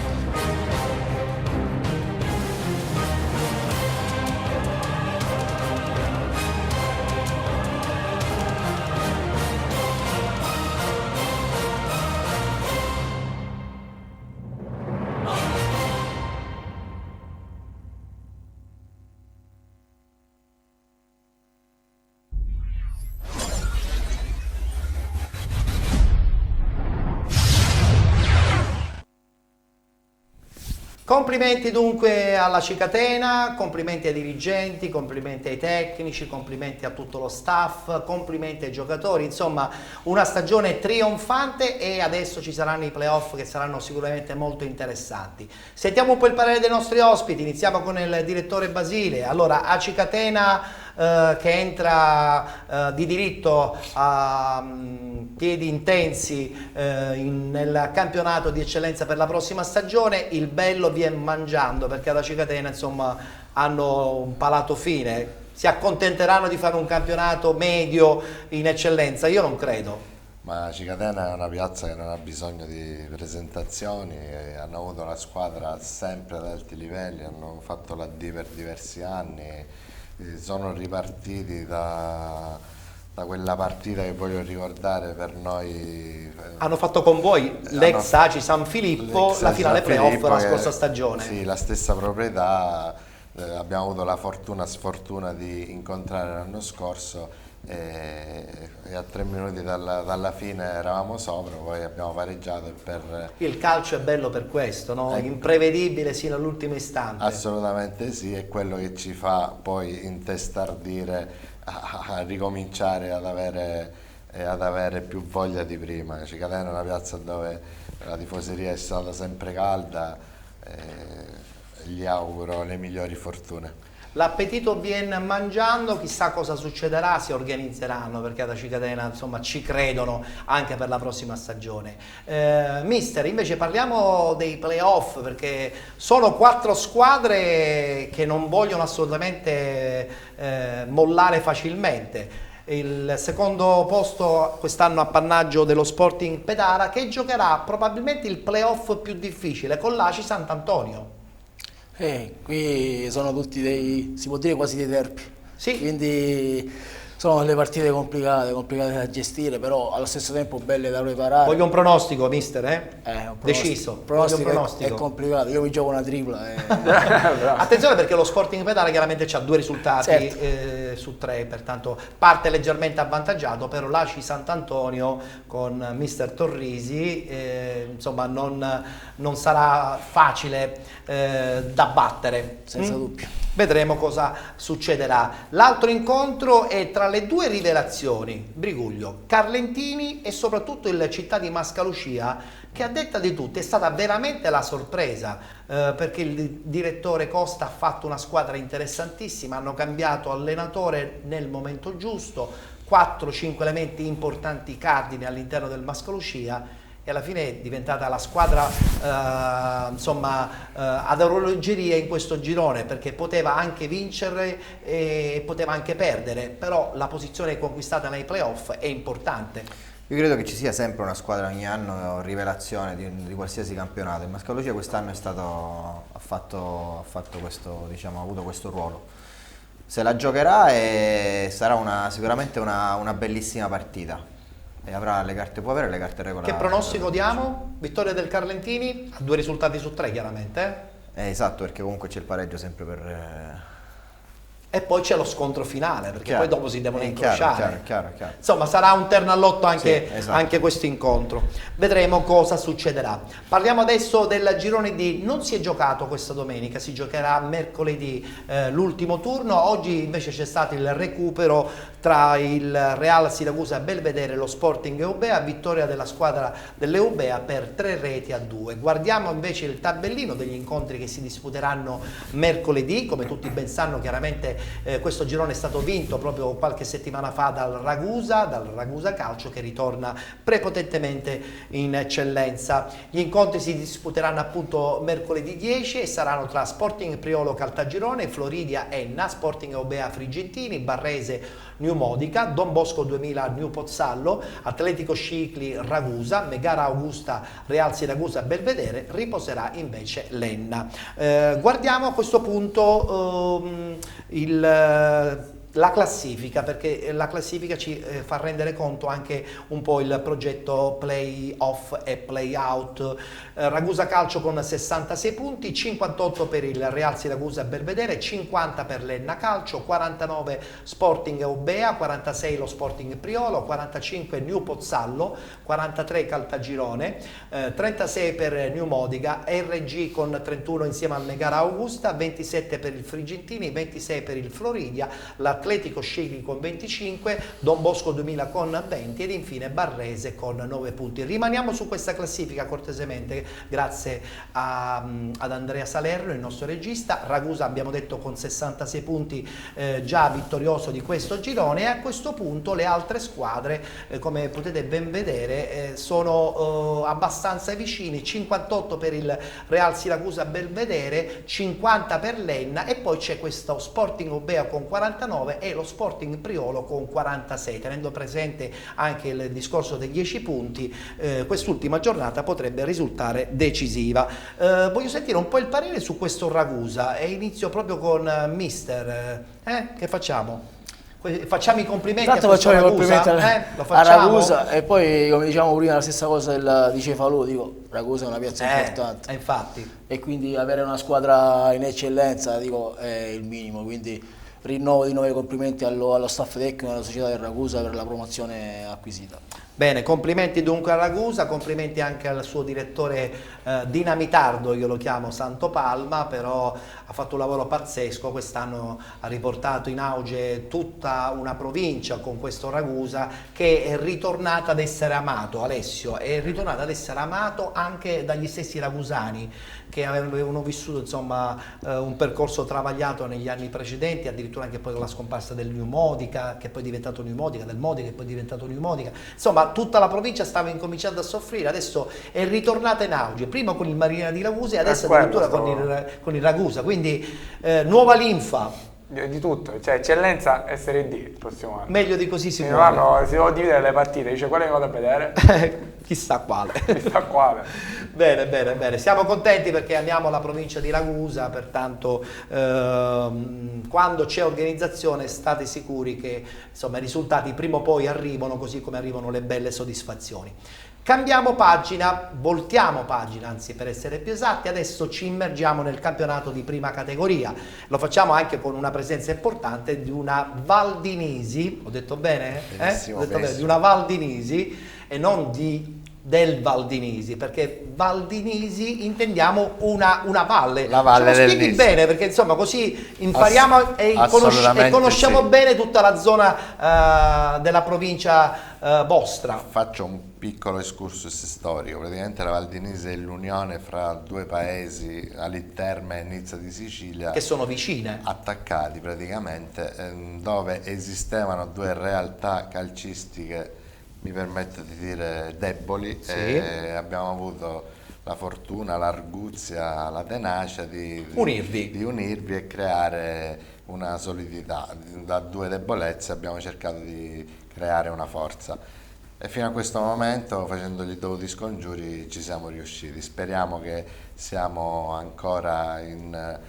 Complimenti dunque alla Cicatena, complimenti ai dirigenti, complimenti ai tecnici, complimenti a tutto lo staff, complimenti ai giocatori, insomma una stagione trionfante e adesso ci saranno i playoff che saranno sicuramente molto interessanti. Sentiamo un po' il parere dei nostri ospiti, iniziamo con il direttore Basile. Allora, a Cicatena che entra di diritto a piedi intensi nel campionato di eccellenza per la prossima stagione, il bello viene mangiando, perché ad Cicatena insomma hanno un palato fine. Si accontenteranno di fare un campionato medio in eccellenza? Io non credo. Ma Cicatena è una piazza che non ha bisogno di presentazioni, hanno avuto una squadra sempre ad alti livelli, hanno fatto la D per diversi anni, sono ripartiti da quella partita che voglio ricordare per noi. Hanno fatto con voi l'ex ACI San Filippo, la finale playoff la scorsa stagione. Sì, la stessa proprietà, abbiamo avuto la sfortuna di incontrare l'anno scorso e a 3 minuti dalla fine eravamo sopra, poi abbiamo pareggiato. Il calcio è bello per questo, no? Imprevedibile sino all'ultimo istante. Assolutamente sì, è quello che ci fa poi intestardire a ricominciare ad avere più voglia di prima. Cicatena è una piazza dove la tifoseria è stata sempre calda, gli auguro le migliori fortune. L'appetito viene mangiando, chissà cosa succederà, si organizzeranno perché ad Cicatena insomma ci credono anche per la prossima stagione. Mister, invece parliamo dei playoff, perché sono 4 squadre che non vogliono assolutamente mollare facilmente. Il secondo posto quest'anno appannaggio dello Sporting Petara, che giocherà probabilmente il playoff più difficile con l'ACI Sant'Antonio. Qui sono tutti si può dire quasi dei derby, sì. Quindi sono delle partite complicate da gestire, però allo stesso tempo belle da preparare. Voglio un pronostico, mister, un deciso. pronostico è complicato, io mi gioco una tripla. Attenzione, perché lo Sporting Petara chiaramente ha 2 risultati su 3, pertanto parte leggermente avvantaggiato, però l'ACI Sant'Antonio con mister Torrisi insomma non sarà facile da battere. Senza dubbio. Vedremo cosa succederà. L'altro incontro è tra le 2 rivelazioni, Briguglio, Carlentini e soprattutto il Città di Mascalucia, che a detta di tutti è stata veramente la sorpresa, perché il direttore Costa ha fatto una squadra interessantissima, hanno cambiato allenatore nel momento giusto, 4-5 elementi importanti cardine all'interno del Mascalucia, e alla fine è diventata la squadra ad orologeria in questo girone, perché poteva anche vincere e poteva anche perdere, però la posizione conquistata nei playoff è importante. Io credo che ci sia sempre una squadra ogni anno rivelazione di qualsiasi campionato. Il Mascalucia quest'anno ha fatto questo, diciamo, ha avuto questo ruolo. Se la giocherà e sarà sicuramente una bellissima partita. E avrà le carte, può avere le carte regolari. Che pronostico diamo? Vittoria del Carlentini a 2 risultati su 3 chiaramente. Esatto, perché comunque c'è il pareggio sempre per... E poi c'è lo scontro finale, perché poi dopo si devono incrociare. Chiaro. Insomma, sarà un terno all'otto anche, sì, esatto. Anche questo incontro. Vedremo cosa succederà. Parliamo adesso del girone D. Non si è giocato questa domenica, si giocherà mercoledì l'ultimo turno. Oggi invece c'è stato il recupero tra il Real Siracusa Belvedere e lo Sporting Eubea, vittoria della squadra dell'Eubea per 3-2. Guardiamo invece il tabellino degli incontri che si disputeranno mercoledì. Come tutti ben sanno, chiaramente questo girone è stato vinto proprio qualche settimana fa dal Ragusa Calcio, che ritorna prepotentemente in eccellenza. Gli incontri si disputeranno appunto mercoledì 10 e saranno tra Sporting Priolo Caltagirone, Floridia Enna, Sporting Eubea Frigentini, Barrese New Modica, Don Bosco 2000 New Pozzallo, Atletico Scicli Ragusa, Megara Augusta Real Siracusa Belvedere, riposerà invece l'Enna. Guardiamo a questo punto la classifica, perché la classifica ci fa rendere conto anche un po' il progetto play off e play out. Ragusa Calcio con 66 punti, 58 per il Real Siracusa Belvedere, 50 per l'Enna Calcio, 49 Sporting Eubea, 46 lo Sporting Priolo, 45 New Pozzallo, 43 Caltagirone, 36 per New Modica, RG con 31 insieme al Megara Augusta, 27 per il Frigentini, 26 per il Floridia, l'Atletico Scegli con 25, Don Bosco 2000 con 20 ed infine Barrese con 9 punti. Rimaniamo su questa classifica cortesemente, grazie ad Andrea Salerno, il nostro regista. Ragusa abbiamo detto con 66 punti, già vittorioso di questo girone, e a questo punto le altre squadre, come potete ben vedere, sono abbastanza vicini: 58 per il Real Siracusa Belvedere, 50 per l'Enna, e poi c'è questo Sporting Eubea con 49 e lo Sporting Priolo con 46. Tenendo presente anche il discorso dei 10 punti, quest'ultima giornata potrebbe risultare decisiva. Voglio sentire un po' il parere su questo Ragusa e inizio proprio con mister. Che facciamo? Facciamo i complimenti Intanto a questo facciamo i Ragusa? complimenti Lo a facciamo? Ragusa, e poi, come diciamo prima, la stessa cosa di Cefalù, dico, Ragusa è una piazza importante, infatti, e quindi avere una squadra in eccellenza, dico, è il minimo, quindi rinnovo di nuovo i complimenti allo staff tecnico e alla società del Ragusa per la promozione acquisita. Bene, complimenti dunque a Ragusa, complimenti anche al suo direttore dinamitardo, io lo chiamo Santo Palma, però ha fatto un lavoro pazzesco. Quest'anno ha riportato in auge tutta una provincia con questo Ragusa, che è ritornata ad essere amato. Alessio, è ritornato ad essere amato anche dagli stessi ragusani, che avevano vissuto, insomma, un percorso travagliato negli anni precedenti, addirittura anche poi con la scomparsa del New Modica, che poi è diventato New Modica, del Modica che poi è diventato New Modica. Insomma, tutta la provincia stava incominciando a soffrire, adesso è ritornata in auge, prima con il Marina di Ragusa e adesso addirittura con il Ragusa, quindi nuova linfa. Di tutto, cioè eccellenza e Serie D il prossimo anno. Meglio di così si Si muove. devono dividere le partite, dice quale vado a vedere? Chissà quale. Chissà quale. Bene, bene, bene. Siamo contenti perché amiamo la provincia di Ragusa, pertanto quando c'è organizzazione state sicuri che, insomma, i risultati prima o poi arrivano, così come arrivano le belle soddisfazioni. Cambiamo pagina, voltiamo pagina, anzi, per essere più esatti. Adesso ci immergiamo nel campionato di prima categoria. Lo facciamo anche con una presenza importante di una Valdinisi, ho detto bene? Benissimo, Ho detto bene, benissimo. di una Valdinisi e non del Valdinisi, perché Valdinisi intendiamo una valle. La valle del spieghi Nisi. bene, perché insomma così impariamo e assolutamente conosciamo sì. bene tutta la zona della provincia vostra. Faccio un piccolo excursus storico. Praticamente la Valdinisi è l'unione fra due paesi, Aliterme e Nizza di Sicilia, Che sono vicine. attaccati praticamente, dove esistevano due realtà calcistiche, mi permetto di dire deboli, Sì. e abbiamo avuto la fortuna, l'arguzia, la tenacia di unirvi e creare una solidità. Da due debolezze abbiamo cercato di creare una forza, e fino a questo momento, facendo gli dovuti scongiuri, ci siamo riusciti. Speriamo che siamo ancora in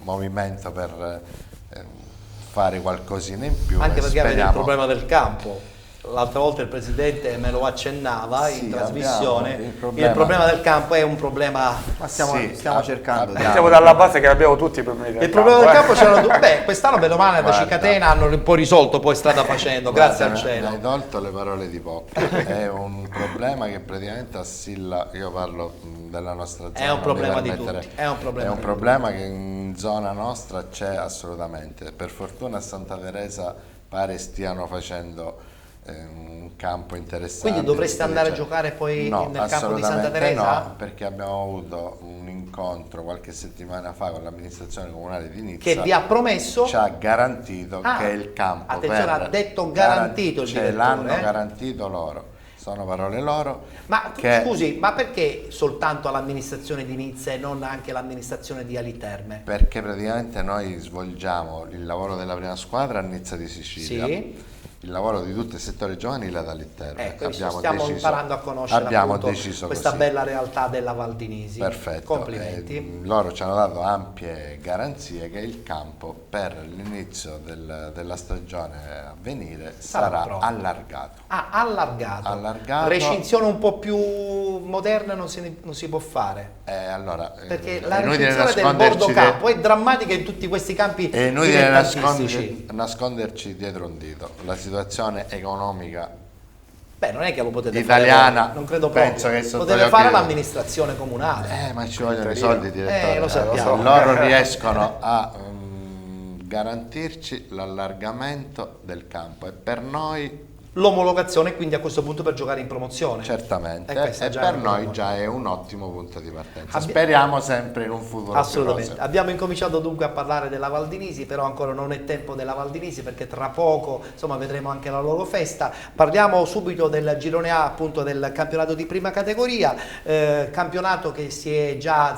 movimento per fare qualcosina in più, Anche e perché avete il speriamo. problema del campo. L'altra volta il Presidente me lo accennava in Sì, trasmissione. abbiamo Il problema del campo è un problema. Ma stiamo Sì, cercando di... Siamo dalla base che abbiamo tutti i problemi del Il problema del campo campo, c'erano due. Beh, quest'anno bene o male da Guarda. Cicatena hanno un po' risolto poi strada facendo, grazie al Guarda, mi cielo. hai tolto le parole di Poppa. È un problema che praticamente assilla, io parlo della nostra zona. È un problema non mi di permettere- tutti, è un problema di problema che in zona nostra c'è assolutamente. Per fortuna a Santa Teresa pare stiano facendo un campo interessante. Quindi dovreste andare a Cioè, giocare poi no, nel campo di Santa assolutamente Teresa? No, perché abbiamo avuto un incontro qualche settimana fa con l'amministrazione comunale di Nizza, Che vi ha promesso? ci ha garantito Ah, che il campo, attenzione, ha detto garantito il ce direttore, l'hanno garantito loro, sono parole loro. Ma che scusi, ma perché soltanto l'amministrazione di Nizza e non anche l'amministrazione di Aliterme? Perché praticamente noi svolgiamo il lavoro della prima squadra a Nizza di Sicilia, Sì. il lavoro di tutto il settore giovanile dall'interno. Ecco, stiamo imparando a conoscere questa bella realtà della Val di Nisi. Perfetto. Complimenti. Loro ci hanno dato ampie garanzie che il campo per l'inizio della stagione a venire sarà allargato. Allargato. Recinzione un po' più moderna non si può fare. Allora, perché la recinzione del bordo campo è drammatica in tutti questi campi. È inutile nasconderci dietro un dito. La situazione economica non è che lo potete italiana, fare, non credo proprio. Penso che potete fare l'amministrazione comunale. Ma ci vogliono i soldi, direttore. Lo sappiamo. Loro riescono a garantirci l'allargamento del campo e per noi l'omologazione, quindi a questo punto per giocare in promozione. Certamente, e per noi già è un ottimo punto di partenza. Speriamo sempre in un futuro assolutamente. più Abbiamo incominciato dunque a parlare della Val di Nisi, però ancora non è tempo della Val di Nisi perché tra poco vedremo anche la loro festa. Parliamo subito del girone A, appunto del campionato di prima categoria, campionato che si è già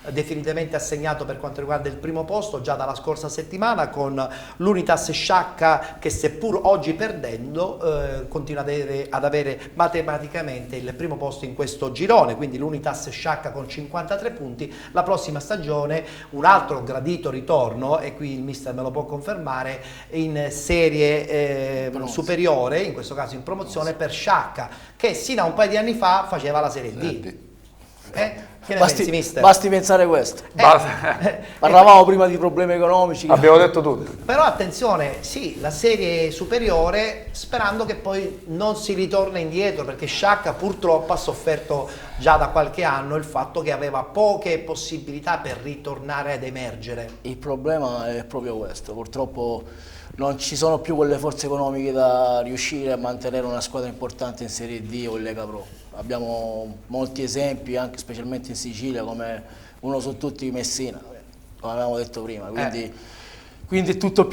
definitivamente assegnato per quanto riguarda il primo posto già dalla scorsa settimana, con l'Unitas Sciacca che seppur oggi perdendo continua ad avere matematicamente il primo posto in questo girone, quindi l'Unitas Sciacca con 53 punti. La prossima stagione un altro gradito ritorno, e qui il mister me lo può confermare, in serie superiore, in questo caso in promozione per Sciacca, che sino a un paio di anni fa faceva la Serie D. Che ne pensi, mister? Basti pensare questo. Parlavamo prima di problemi economici. Abbiamo detto tutto. Però attenzione, sì, la serie superiore, sperando che poi non si ritorna indietro, perché Sciacca purtroppo ha sofferto già da qualche anno il fatto che aveva poche possibilità per ritornare ad emergere. Il problema è proprio questo, purtroppo non ci sono più quelle forze economiche da riuscire a mantenere una squadra importante in Serie D o in Lega Pro. Abbiamo molti esempi, anche specialmente in Sicilia, come uno su tutti Messina, come avevamo detto prima. Quindi è tutto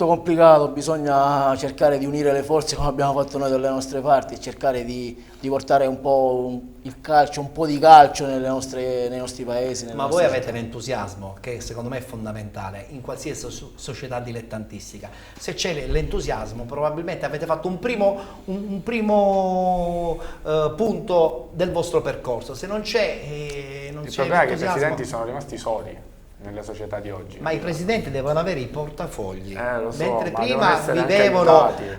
complicato, bisogna cercare di unire le forze come abbiamo fatto noi dalle nostre parti, cercare di portare un po' il calcio, un po' di calcio nei nostri paesi. Ma voi avete l'entusiasmo, che secondo me è fondamentale in qualsiasi società dilettantistica. Se c'è l'entusiasmo, probabilmente avete fatto un primo punto del vostro percorso. Se non c'è il problema è che i presidenti sono rimasti soli nelle società di oggi. Ma i presidenti devono avere i portafogli, lo so, mentre prima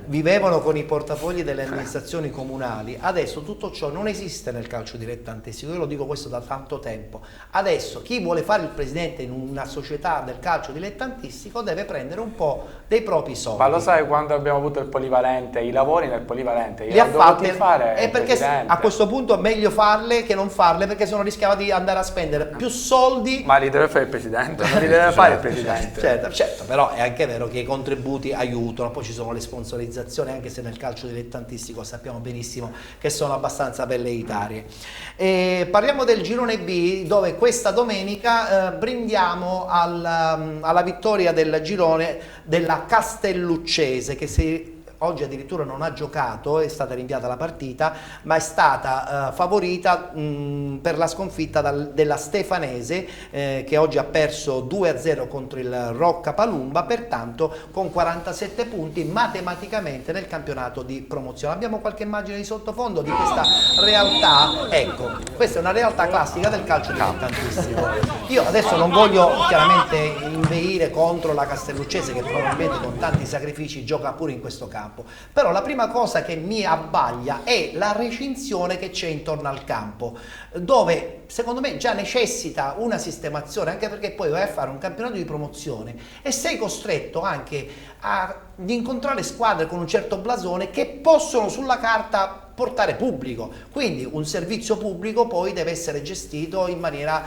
vivevano con i portafogli delle amministrazioni comunali. Adesso tutto ciò non esiste nel calcio dilettantistico, io lo dico questo da tanto tempo. Adesso chi vuole fare il presidente in una società del calcio dilettantistico deve prendere un po' dei propri soldi. Ma lo sai, quando abbiamo avuto il polivalente, i lavori nel polivalente li ha fatti fare e perché a questo punto è meglio farle che non farle, perché se no rischiava di andare a spendere più soldi. Ma li deve fare il presidente, non li deve fare il presidente. Certo, però è anche vero che i contributi aiutano, poi ci sono le sponsorizzazioni, anche se nel calcio dilettantistico sappiamo benissimo che sono abbastanza velleitarie. Parliamo del girone B, dove questa domenica brindiamo alla vittoria del girone della Castelluccese, che oggi addirittura non ha giocato, è stata rinviata la partita, ma è stata favorita per la sconfitta della Stefanese, che oggi ha perso 2-0 contro il Rocca Palumba, pertanto con 47 punti matematicamente nel campionato di promozione. Abbiamo qualche immagine di sottofondo di questa realtà. Ecco, questa è una realtà classica del calcio dilettantistico. Io adesso non voglio chiaramente inveire contro la Castelluccese, che probabilmente con tanti sacrifici gioca pure in questo campo. Però la prima cosa che mi abbaglia è la recinzione che c'è intorno al campo, dove secondo me già necessita una sistemazione, anche perché poi vai a fare un campionato di promozione e sei costretto anche ad incontrare squadre con un certo blasone che possono sulla carta portare pubblico, quindi un servizio pubblico poi deve essere gestito in maniera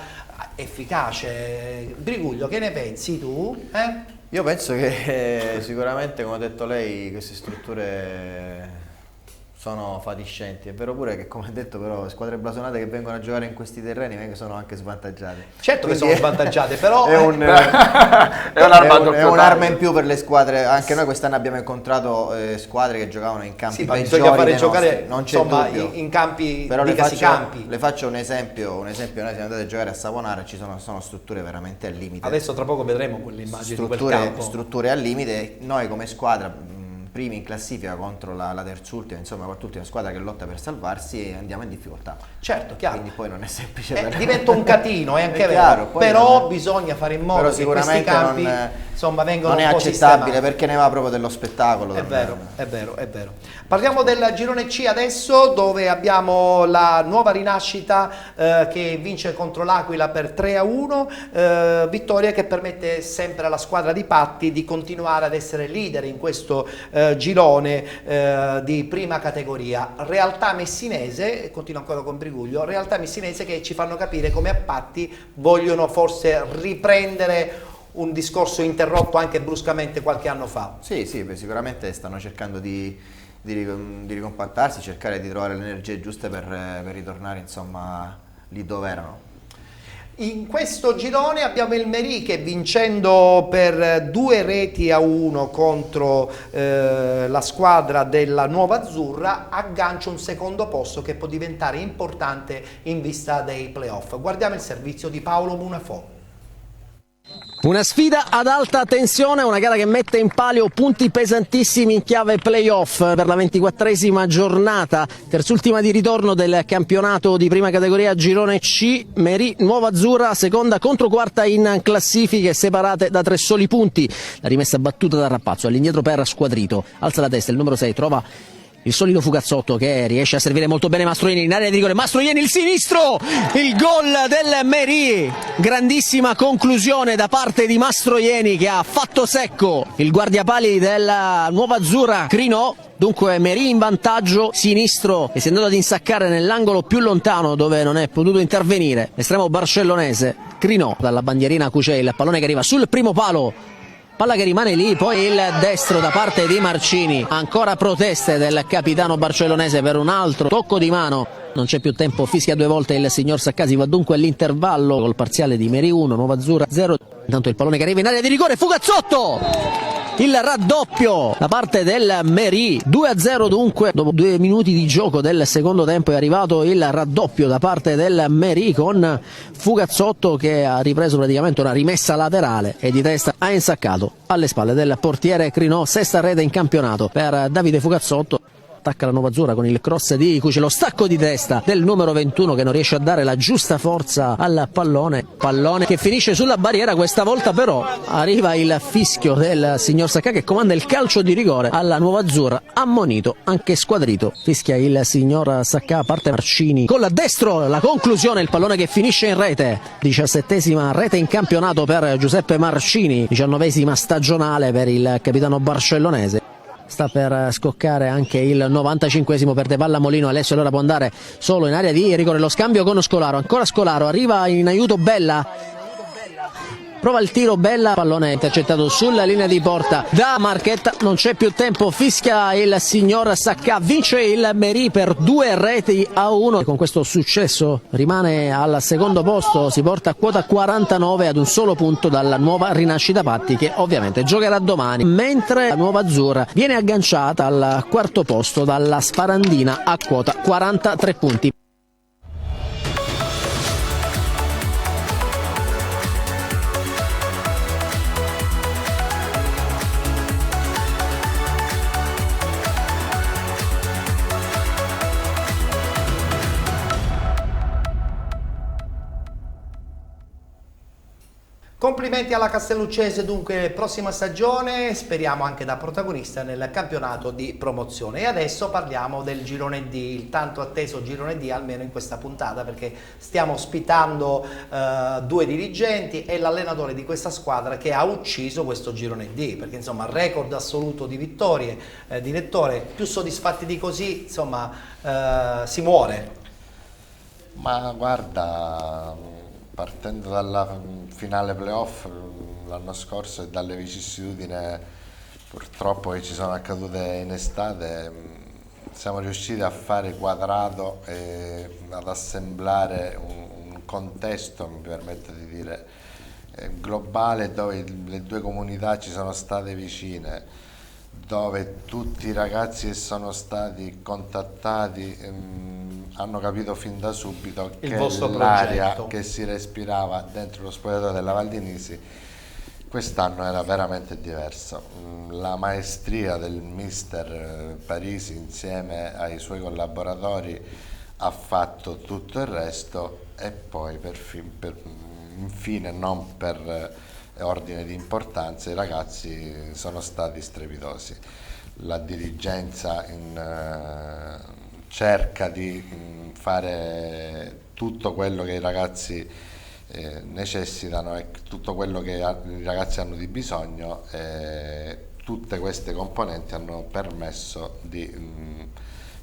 efficace. Briguglio, che ne pensi tu? Io penso che sicuramente, come ha detto lei, queste strutture sono fatiscenti. È vero pure che, come ha detto, però squadre blasonate che vengono a giocare in questi terreni sono anche svantaggiate. Certo che sono svantaggiate, però è un'arma in più per le squadre. Anche noi quest'anno abbiamo incontrato squadre che giocavano in campi peggiori bisogna fare giocare nostri, non c'è dubbio. In campi, però le faccio un esempio. Noi siamo andati a giocare a Savonara, ci sono strutture veramente al limite. Adesso tra poco vedremo quelle immagini di quel campo. Strutture al limite. Noi come squadra primi in classifica contro la terzultima, insomma quart'ultima squadra che lotta per salvarsi, e andiamo in difficoltà. Certo, chiaro. Quindi poi non è semplice. Diventa un catino, è anche È chiaro, vero, poi però bisogna fare in modo che questi campi insomma vengono non è un po' accettabile sistemati. perché ne va proprio dello spettacolo. È vero, è vero, è vero. Parliamo del girone C adesso, dove abbiamo la nuova rinascita che vince contro l'Aquila per 3-1, vittoria che permette sempre alla squadra di Patti di continuare ad essere leader in questo girone di prima categoria. Realtà messinese, continuo ancora con Briguglio, realtà messinese che ci fanno capire come a Patti vogliono forse riprendere un discorso interrotto anche bruscamente qualche anno fa. Sì, sicuramente stanno cercando di ricompattarsi, cercare di trovare le energie giuste per ritornare insomma lì dove erano. In questo girone abbiamo il Merì che vincendo per 2-1 contro la squadra della Nuova Azzurra aggancia un secondo posto che può diventare importante in vista dei playoff. Guardiamo il servizio di Paolo Munafò. Una sfida ad alta tensione, una gara che mette in palio punti pesantissimi in chiave playoff per la 24esima giornata, terzultima di ritorno del campionato di prima categoria girone C. Merì Nuova Azzurra, seconda contro quarta in classifiche, separate da 3 soli punti. La rimessa battuta da Rappazzo, all'indietro per Squadrito, alza la testa, il numero 6 trova il solido Fugazzotto che riesce a servire molto bene Mastroianni in area di rigore. Mastroianni il sinistro, il gol del Merì, grandissima conclusione da parte di Mastroianni che ha fatto secco il guardiapali della Nuova Azzurra Crinò. Dunque Merì in vantaggio, sinistro che si è andato ad insaccare nell'angolo più lontano dove non è potuto intervenire l'estremo barcellonese Crinò. Dalla bandierina Cucei il pallone che arriva sul primo palo, palla che rimane lì, poi il destro da parte di Marcini, ancora proteste del capitano barcellonese per un altro tocco di mano. Non c'è più tempo, fischia 2 volte il signor Saccasi, va dunque all'intervallo col parziale di Merì 1, Nuova Azzurra 0. Intanto il pallone che arriva in area di rigore, Fugazzotto! Il raddoppio da parte del Merì, 2-0 dunque, dopo 2 minuti di gioco del secondo tempo è arrivato il raddoppio da parte del Merì con Fugazzotto che ha ripreso praticamente una rimessa laterale e di testa ha insaccato alle spalle del portiere Crinò, 6ª rete in campionato per Davide Fugazzotto. Attacca la Nuova Azzurra con il cross di Cuce, lo stacco di testa del numero 21 che non riesce a dare la giusta forza al pallone che finisce sulla barriera. Questa volta però arriva il fischio del signor Sacca che comanda il calcio di rigore alla Nuova Azzurra, ammonito anche Squadrito. Fischia il signor Sacca, parte Marcini con la destro, la conclusione, il pallone che finisce in rete, 17ª rete in campionato per Giuseppe Marcini, 19ª stagionale per il capitano barcellonese. Sta per scoccare anche il 95esimo per De Pallamolino. Alessio allora può andare solo in area di rigore, lo scambio con Scolaro, ancora Scolaro, arriva in aiuto Bella, prova il tiro Bella, pallone intercettato sulla linea di porta da Marchetta, non c'è più tempo, fischia il signor Sacca, vince il Merì per 2-1 e con questo successo rimane al secondo posto, si porta a quota 49 ad un solo punto dalla nuova rinascita Patti che ovviamente giocherà domani, mentre la Nuova Azzurra viene agganciata al quarto posto dalla Sparandina a quota 43 punti. Complimenti alla Castelluccese, dunque prossima stagione, speriamo anche da protagonista nel campionato di promozione. E adesso parliamo del girone D, il tanto atteso girone D, almeno in questa puntata, perché stiamo ospitando 2 dirigenti e l'allenatore di questa squadra che ha ucciso questo girone D, perché insomma record assoluto di vittorie, direttore, più soddisfatti di così, insomma si muore. Ma guarda, partendo dalla finale playoff l'anno scorso e dalle vicissitudini purtroppo che ci sono accadute in estate, siamo riusciti a fare quadrato e ad assemblare un contesto, mi permetto di dire, globale, dove le 2 comunità ci sono state vicine, dove tutti i ragazzi che sono stati contattati hanno capito fin da subito che l'aria che si respirava dentro lo spogliatoio della Val di Nisi quest'anno era veramente diverso. La maestria del mister Parisi insieme ai suoi collaboratori ha fatto tutto il resto, e poi infine, non per ordine di importanza, i ragazzi sono stati strepitosi. La dirigenza cerca di fare tutto quello che i ragazzi necessitano e tutto quello che i ragazzi hanno di bisogno, e tutte queste componenti hanno permesso di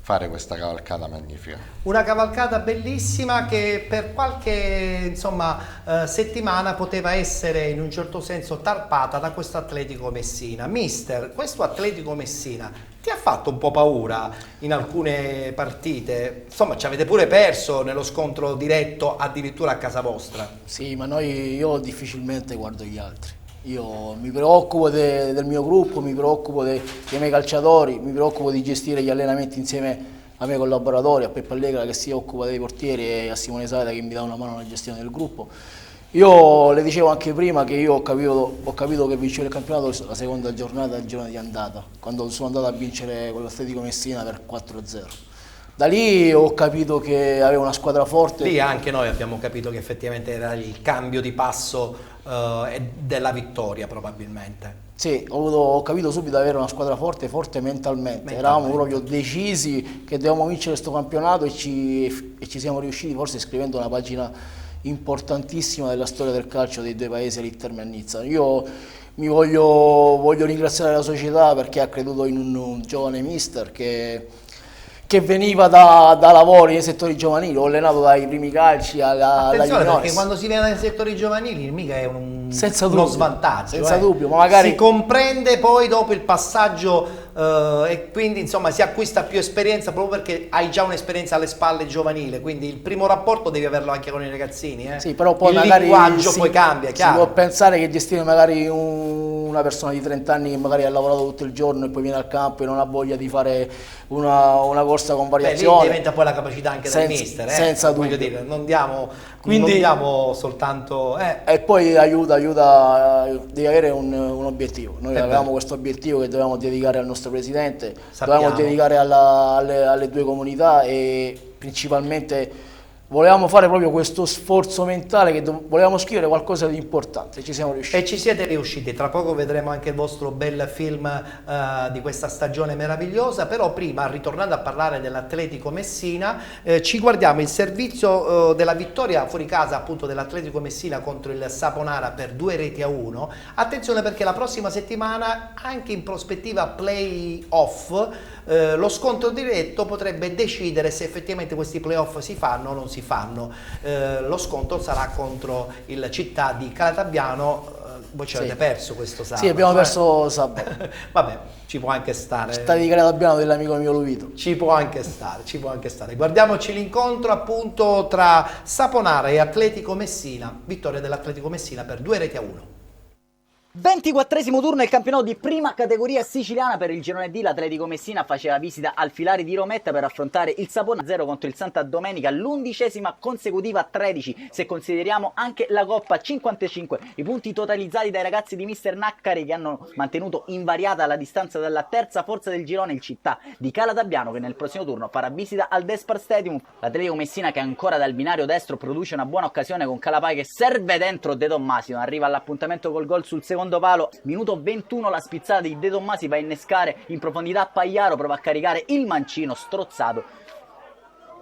fare questa cavalcata magnifica. Una cavalcata bellissima che per qualche settimana poteva essere in un certo senso tarpata da questo Atletico Messina. Mister, questo Atletico Messina ti ha fatto un po' paura in alcune partite? Insomma, ci avete pure perso nello scontro diretto addirittura a casa vostra. Sì, ma io difficilmente guardo gli altri. Io mi preoccupo del mio gruppo, mi preoccupo dei miei calciatori, mi preoccupo di gestire gli allenamenti insieme ai miei collaboratori, a Peppe Allegra che si occupa dei portieri e a Simone Saida che mi dà una mano nella gestione del gruppo. Io le dicevo anche prima che io ho capito che vincere il campionato la seconda giornata del girone di andata, quando sono andato a vincere con l'Atletico Messina per 4-0. Da lì ho capito che avevo una squadra forte. Lì anche noi abbiamo capito che effettivamente era il cambio di passo della vittoria probabilmente. Sì, ho capito subito di avere una squadra forte mentalmente. Eravamo proprio decisi che dovevamo vincere questo campionato e ci siamo riusciti, forse scrivendo una pagina importantissima della storia del calcio dei due paesi all'Interme a Nizza. Io voglio ringraziare la società perché ha creduto in un giovane mister che veniva da lavori nei settori giovanili, ho allenato dai primi calci alla juniores. Perché quando si viene nei settori giovanili mica è uno svantaggio. Senza dubbio, ma magari si comprende poi dopo il passaggio e quindi insomma si acquista più esperienza proprio perché hai già un'esperienza alle spalle giovanile, quindi il primo rapporto devi averlo anche con i ragazzini. Sì, però poi il magari linguaggio poi cambia, chiaro. Si può pensare che gestire magari una persona di 30 anni che magari ha lavorato tutto il giorno e poi viene al campo e non ha voglia di fare una corsa con variazione. Lì diventa poi la capacità anche del mister, senza dubbio. Voglio dire, non diamo soltanto e poi aiuta devi avere un obiettivo. Noi avevamo questo obiettivo che dovevamo dedicare al nostro presidente, dovevamo dedicare alle due comunità e principalmente volevamo fare proprio questo sforzo mentale che volevamo scrivere qualcosa di importante, ci siamo riusciti. E ci siete riusciti, tra poco vedremo anche il vostro bel film di questa stagione meravigliosa, però prima, ritornando a parlare dell'Atletico Messina, ci guardiamo il servizio della vittoria fuori casa appunto dell'Atletico Messina contro il Saponara per 2-1. Attenzione perché la prossima settimana, anche in prospettiva play-off, lo scontro diretto potrebbe decidere se effettivamente questi play-off si fanno o non si fanno. Lo scontro sarà contro il Città di Calatabbiano. Voi ci avete perso questo sabato. Sì, abbiamo perso sabato. Vabbè, ci può anche stare. Città di Calatabbiano dell'amico mio Luvito. Ci può anche stare. Guardiamoci l'incontro appunto tra Saponara e Atletico Messina. Vittoria dell'Atletico Messina per 2-1. 24esimo turno del campionato di prima categoria siciliana. Per il girone D l'Atletico Messina faceva visita al Filari di Rometta per affrontare il Saponara 0 contro il Santa Domenica, l'11ª consecutiva 13 se consideriamo anche la Coppa. 55 i punti totalizzati dai ragazzi di mister Naccari, che hanno mantenuto invariata la distanza dalla terza forza del girone, il Città di Calatabbiano, che nel prossimo turno farà visita al Despar Stadium. L'Atletico Messina, che ancora dal binario destro produce una buona occasione con Calapai che serve dentro De Tommasi, arriva all'appuntamento col gol sul secondo palo. Minuto 21, la spizzata di De Tommasi va a innescare in profondità Pagliaro, prova a caricare il mancino strozzato,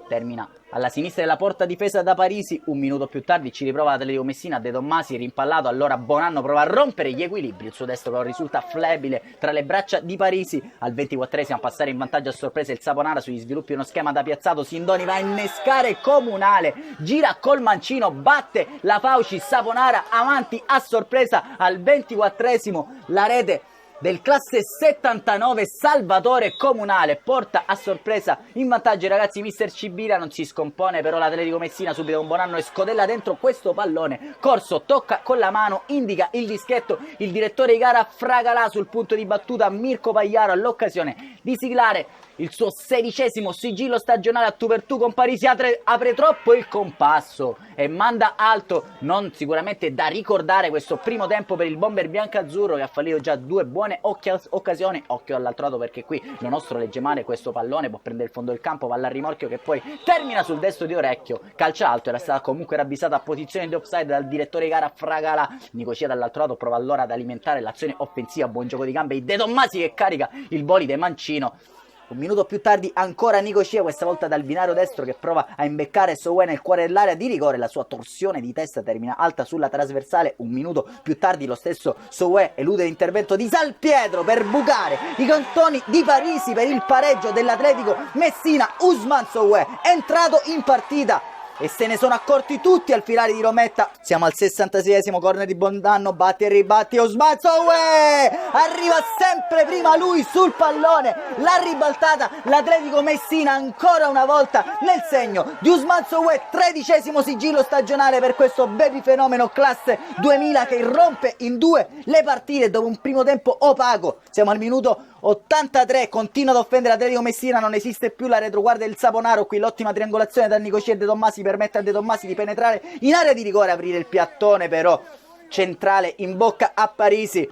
termina alla sinistra della porta difesa da Parisi. Un minuto più tardi ci riprova l'Atletico Messina, De Tommasi rimpallato, allora Bonanno prova a rompere gli equilibri, il suo destro però risulta flebile tra le braccia di Parisi. Al 24esimo a passare in vantaggio a sorpresa il Saponara sugli sviluppi uno schema da piazzato, Sindoni va a innescare Comunale, gira col mancino, batte la Fauci, Saponara avanti a sorpresa. Al 24esimo la rete del classe 79 Salvatore Comunale porta a sorpresa in vantaggio i ragazzi. Mister Cibira non si scompone però l'Atletico Messina, subito un buon anno e scodella dentro questo pallone. Corso tocca con la mano, indica il dischetto il direttore di gara Fragalà sul punto di battuta. Mirko Pagliaro all'occasione di siglare il suo 16° sigillo stagionale a tu per tu con Parisi, apre troppo il compasso e manda alto. Non sicuramente da ricordare questo primo tempo per il bomber biancazzurro, che ha fallito già 2 buone occasioni. Occhio all'altro lato, perché qui lo nostro legge male questo pallone, può prendere il fondo del campo, va al rimorchio che poi termina sul destro di Orecchio. Calcia alto, era stata comunque ravvisata a posizione di offside dal direttore di gara Fragalà. Nicosia dall'altro lato prova allora ad alimentare l'azione offensiva, buon gioco di gambe di De Tommasi che carica il bolide mancino. Un minuto più tardi ancora Nicosia, questa volta dal binario destro, che prova a imbeccare Soué nel cuore dell'area di rigore. La sua torsione di testa termina alta sulla trasversale. Un minuto più tardi lo stesso Soué elude l'intervento di Salpietro per bucare i cantoni di Parisi per il pareggio dell'Atletico Messina. Ousmane Soué è entrato in partita e se ne sono accorti tutti al finale di Rometta. Siamo al 66esimo, corner di Bondanno, batti e ribatti Ousmane Soué, arriva sempre prima lui sul pallone, la ribaltata l'Atletico Messina ancora una volta nel segno di Ousmane Soué. 13° sigillo stagionale per questo baby fenomeno classe 2000 che irrompe in 2 le partite dopo un primo tempo opaco. Siamo al minuto 83, continua ad offendere l'Atletico Messina, non esiste più la retroguardia del Saponaro. Qui l'ottima triangolazione da Nicosia e De Tommasi permette a De Tommasi di penetrare in area di rigore, aprire il piattone però centrale in bocca a Parisi.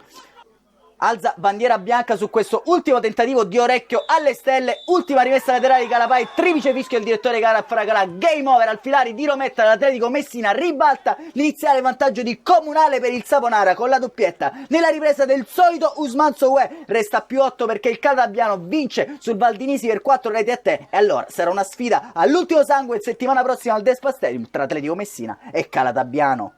Alza bandiera bianca su questo ultimo tentativo di Orecchio alle stelle. Ultima rimessa laterale di Calapai, triplice fischio del direttore gara Fragalà. Game over al filari di Rometta, l'Atletico Messina ribalta l'iniziale vantaggio di Comunale per il Saponara con la doppietta. Nella ripresa del solito Ousmane Soué resta più 8 perché il Calatabbiano vince sul Valdinisi per 4 reti a te. E allora sarà una sfida all'ultimo sangue settimana prossima al Despa Stadium tra Atletico Messina e Calatabbiano.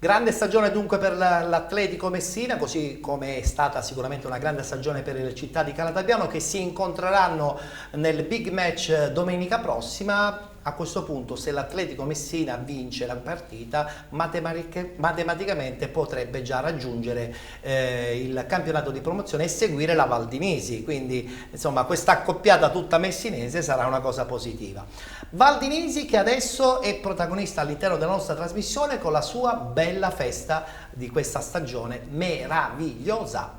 Grande stagione dunque per l'Atletico Messina, così come è stata sicuramente una grande stagione per le città di Calatabbiano, che si incontreranno nel big match domenica prossima. A questo punto, se l'Atletico Messina vince la partita, matematicamente potrebbe già raggiungere il campionato di promozione e seguire la Valdinisi, quindi insomma questa accoppiata tutta messinese sarà una cosa positiva. Valdinisi che adesso è protagonista all'interno della nostra trasmissione con la sua bella festa di questa stagione meravigliosa.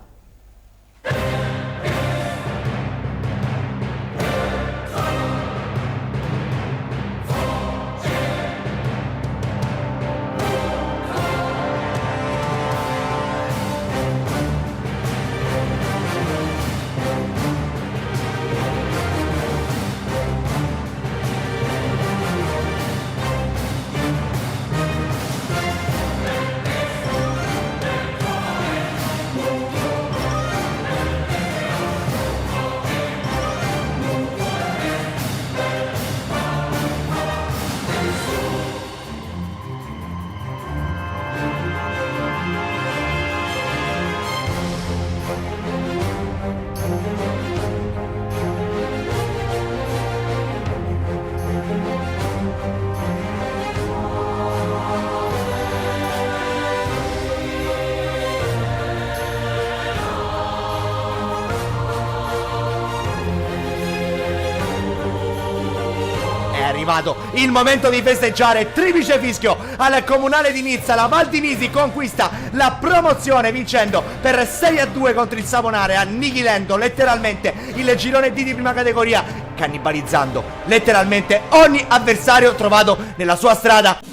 arrivato il momento di festeggiare. Triplice fischio al Comunale di Nizza. La Valdinisi conquista la promozione vincendo per 6-2 contro il Saponare, annichilendo letteralmente il girone D di prima categoria, cannibalizzando letteralmente ogni avversario trovato nella sua strada.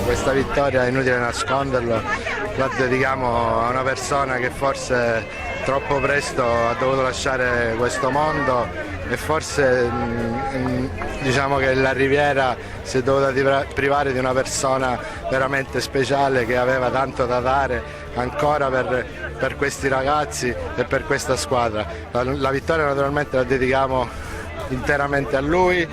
Questa vittoria, è inutile nasconderlo, la dedichiamo a una persona che forse troppo presto ha dovuto lasciare questo mondo e forse diciamo che la Riviera si è dovuta privare di una persona veramente speciale che aveva tanto da dare ancora per questi ragazzi e per questa squadra. La vittoria naturalmente la dedichiamo interamente a lui,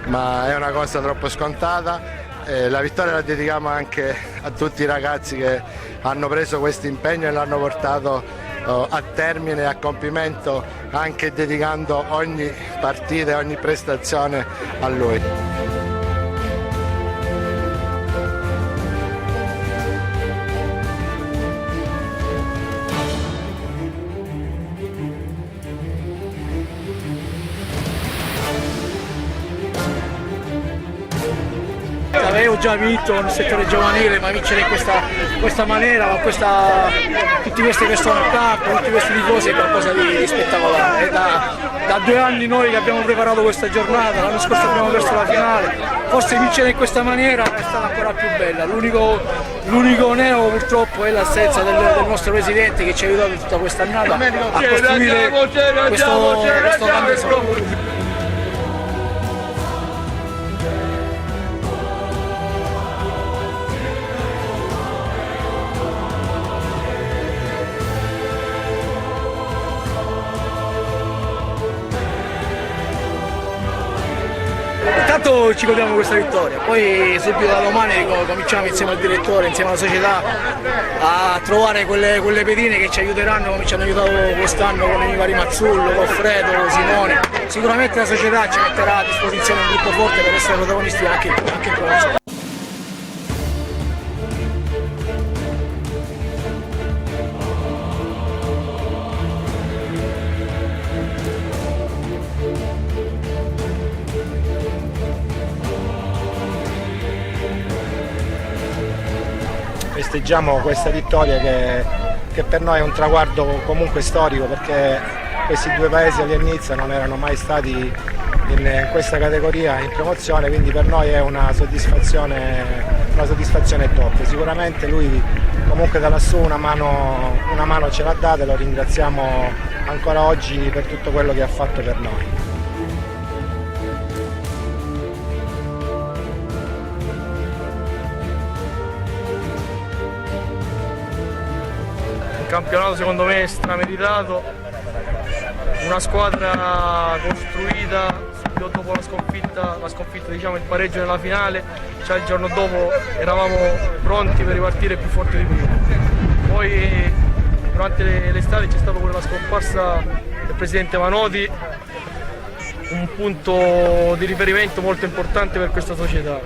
ma è una cosa troppo scontata. La vittoria la dedichiamo anche a tutti i ragazzi che hanno preso questo impegno e l'hanno portato a termine, a compimento, anche dedicando ogni partita e ogni prestazione a lui. Avevo già vinto nel settore giovanile, ma vincere in questa maniera, con tutte queste persone a campo, tutti questi tifosi è qualcosa di spettacolare. È da 2 anni noi che abbiamo preparato questa giornata, l'anno scorso abbiamo perso la finale, forse vincere in questa maniera è stata ancora più bella. L'unico neo purtroppo è l'assenza del nostro presidente che ci ha aiutato tutta quest'annata a costruire questo grande sogno. Intanto ci godiamo questa vittoria, poi subito da domani cominciamo insieme al direttore, insieme alla società a trovare quelle pedine che ci aiuteranno come ci hanno aiutato quest'anno con i vari Mazzullo, Goffredo, Simone. Sicuramente la società ci metterà a disposizione un gruppo forte per essere protagonisti anche in promozione. Festeggiamo questa vittoria che per noi è un traguardo comunque storico, perché questi 2 paesi all'inizio non erano mai stati in questa categoria in promozione, quindi per noi è una soddisfazione top. Sicuramente lui comunque da lassù una mano ce l'ha data e lo ringraziamo ancora oggi per tutto quello che ha fatto per noi. Campionato secondo me strameritato, una squadra costruita subito dopo la sconfitta diciamo il pareggio nella finale, cioè il giorno dopo eravamo pronti per ripartire più forti di prima. Poi durante l'estate c'è stata pure la scomparsa del presidente Manoti, un punto di riferimento molto importante per questa società.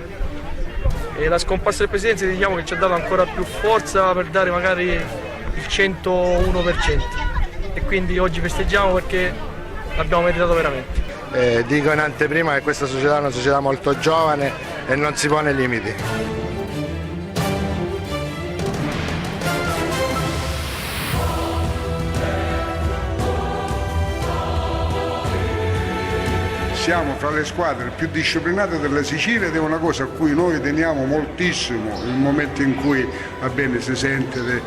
E la scomparsa del presidente diciamo che ci ha dato ancora più forza per dare magari il 101% e quindi oggi festeggiamo perché l'abbiamo meritato veramente. Dico in anteprima che questa società è una società molto giovane e non si pone limiti. Siamo fra le squadre più disciplinate della Sicilia ed è una cosa a cui noi teniamo moltissimo, il momento in cui si sente dei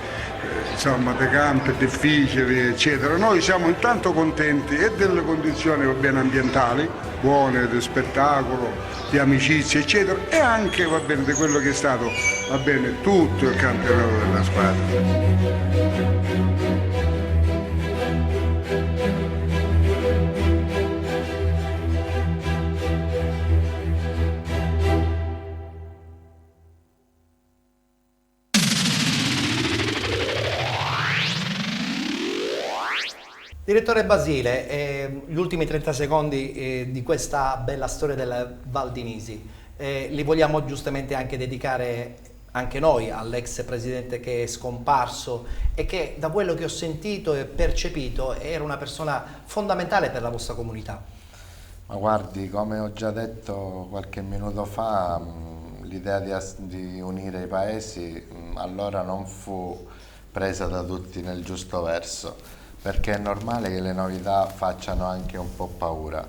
campi difficili eccetera. Noi siamo intanto contenti e delle condizioni ambientali buone, di spettacolo, di amicizia eccetera, e anche di quello che è stato tutto il campionato della squadra. Direttore Basile, gli ultimi 30 secondi di questa bella storia del Val di Nisi, li vogliamo giustamente anche dedicare anche noi all'ex presidente che è scomparso e che da quello che ho sentito e percepito era una persona fondamentale per la vostra comunità. Ma guardi, come ho già detto qualche minuto fa, l'idea di unire i paesi allora non fu presa da tutti nel giusto verso, perché è normale che le novità facciano anche un po' paura,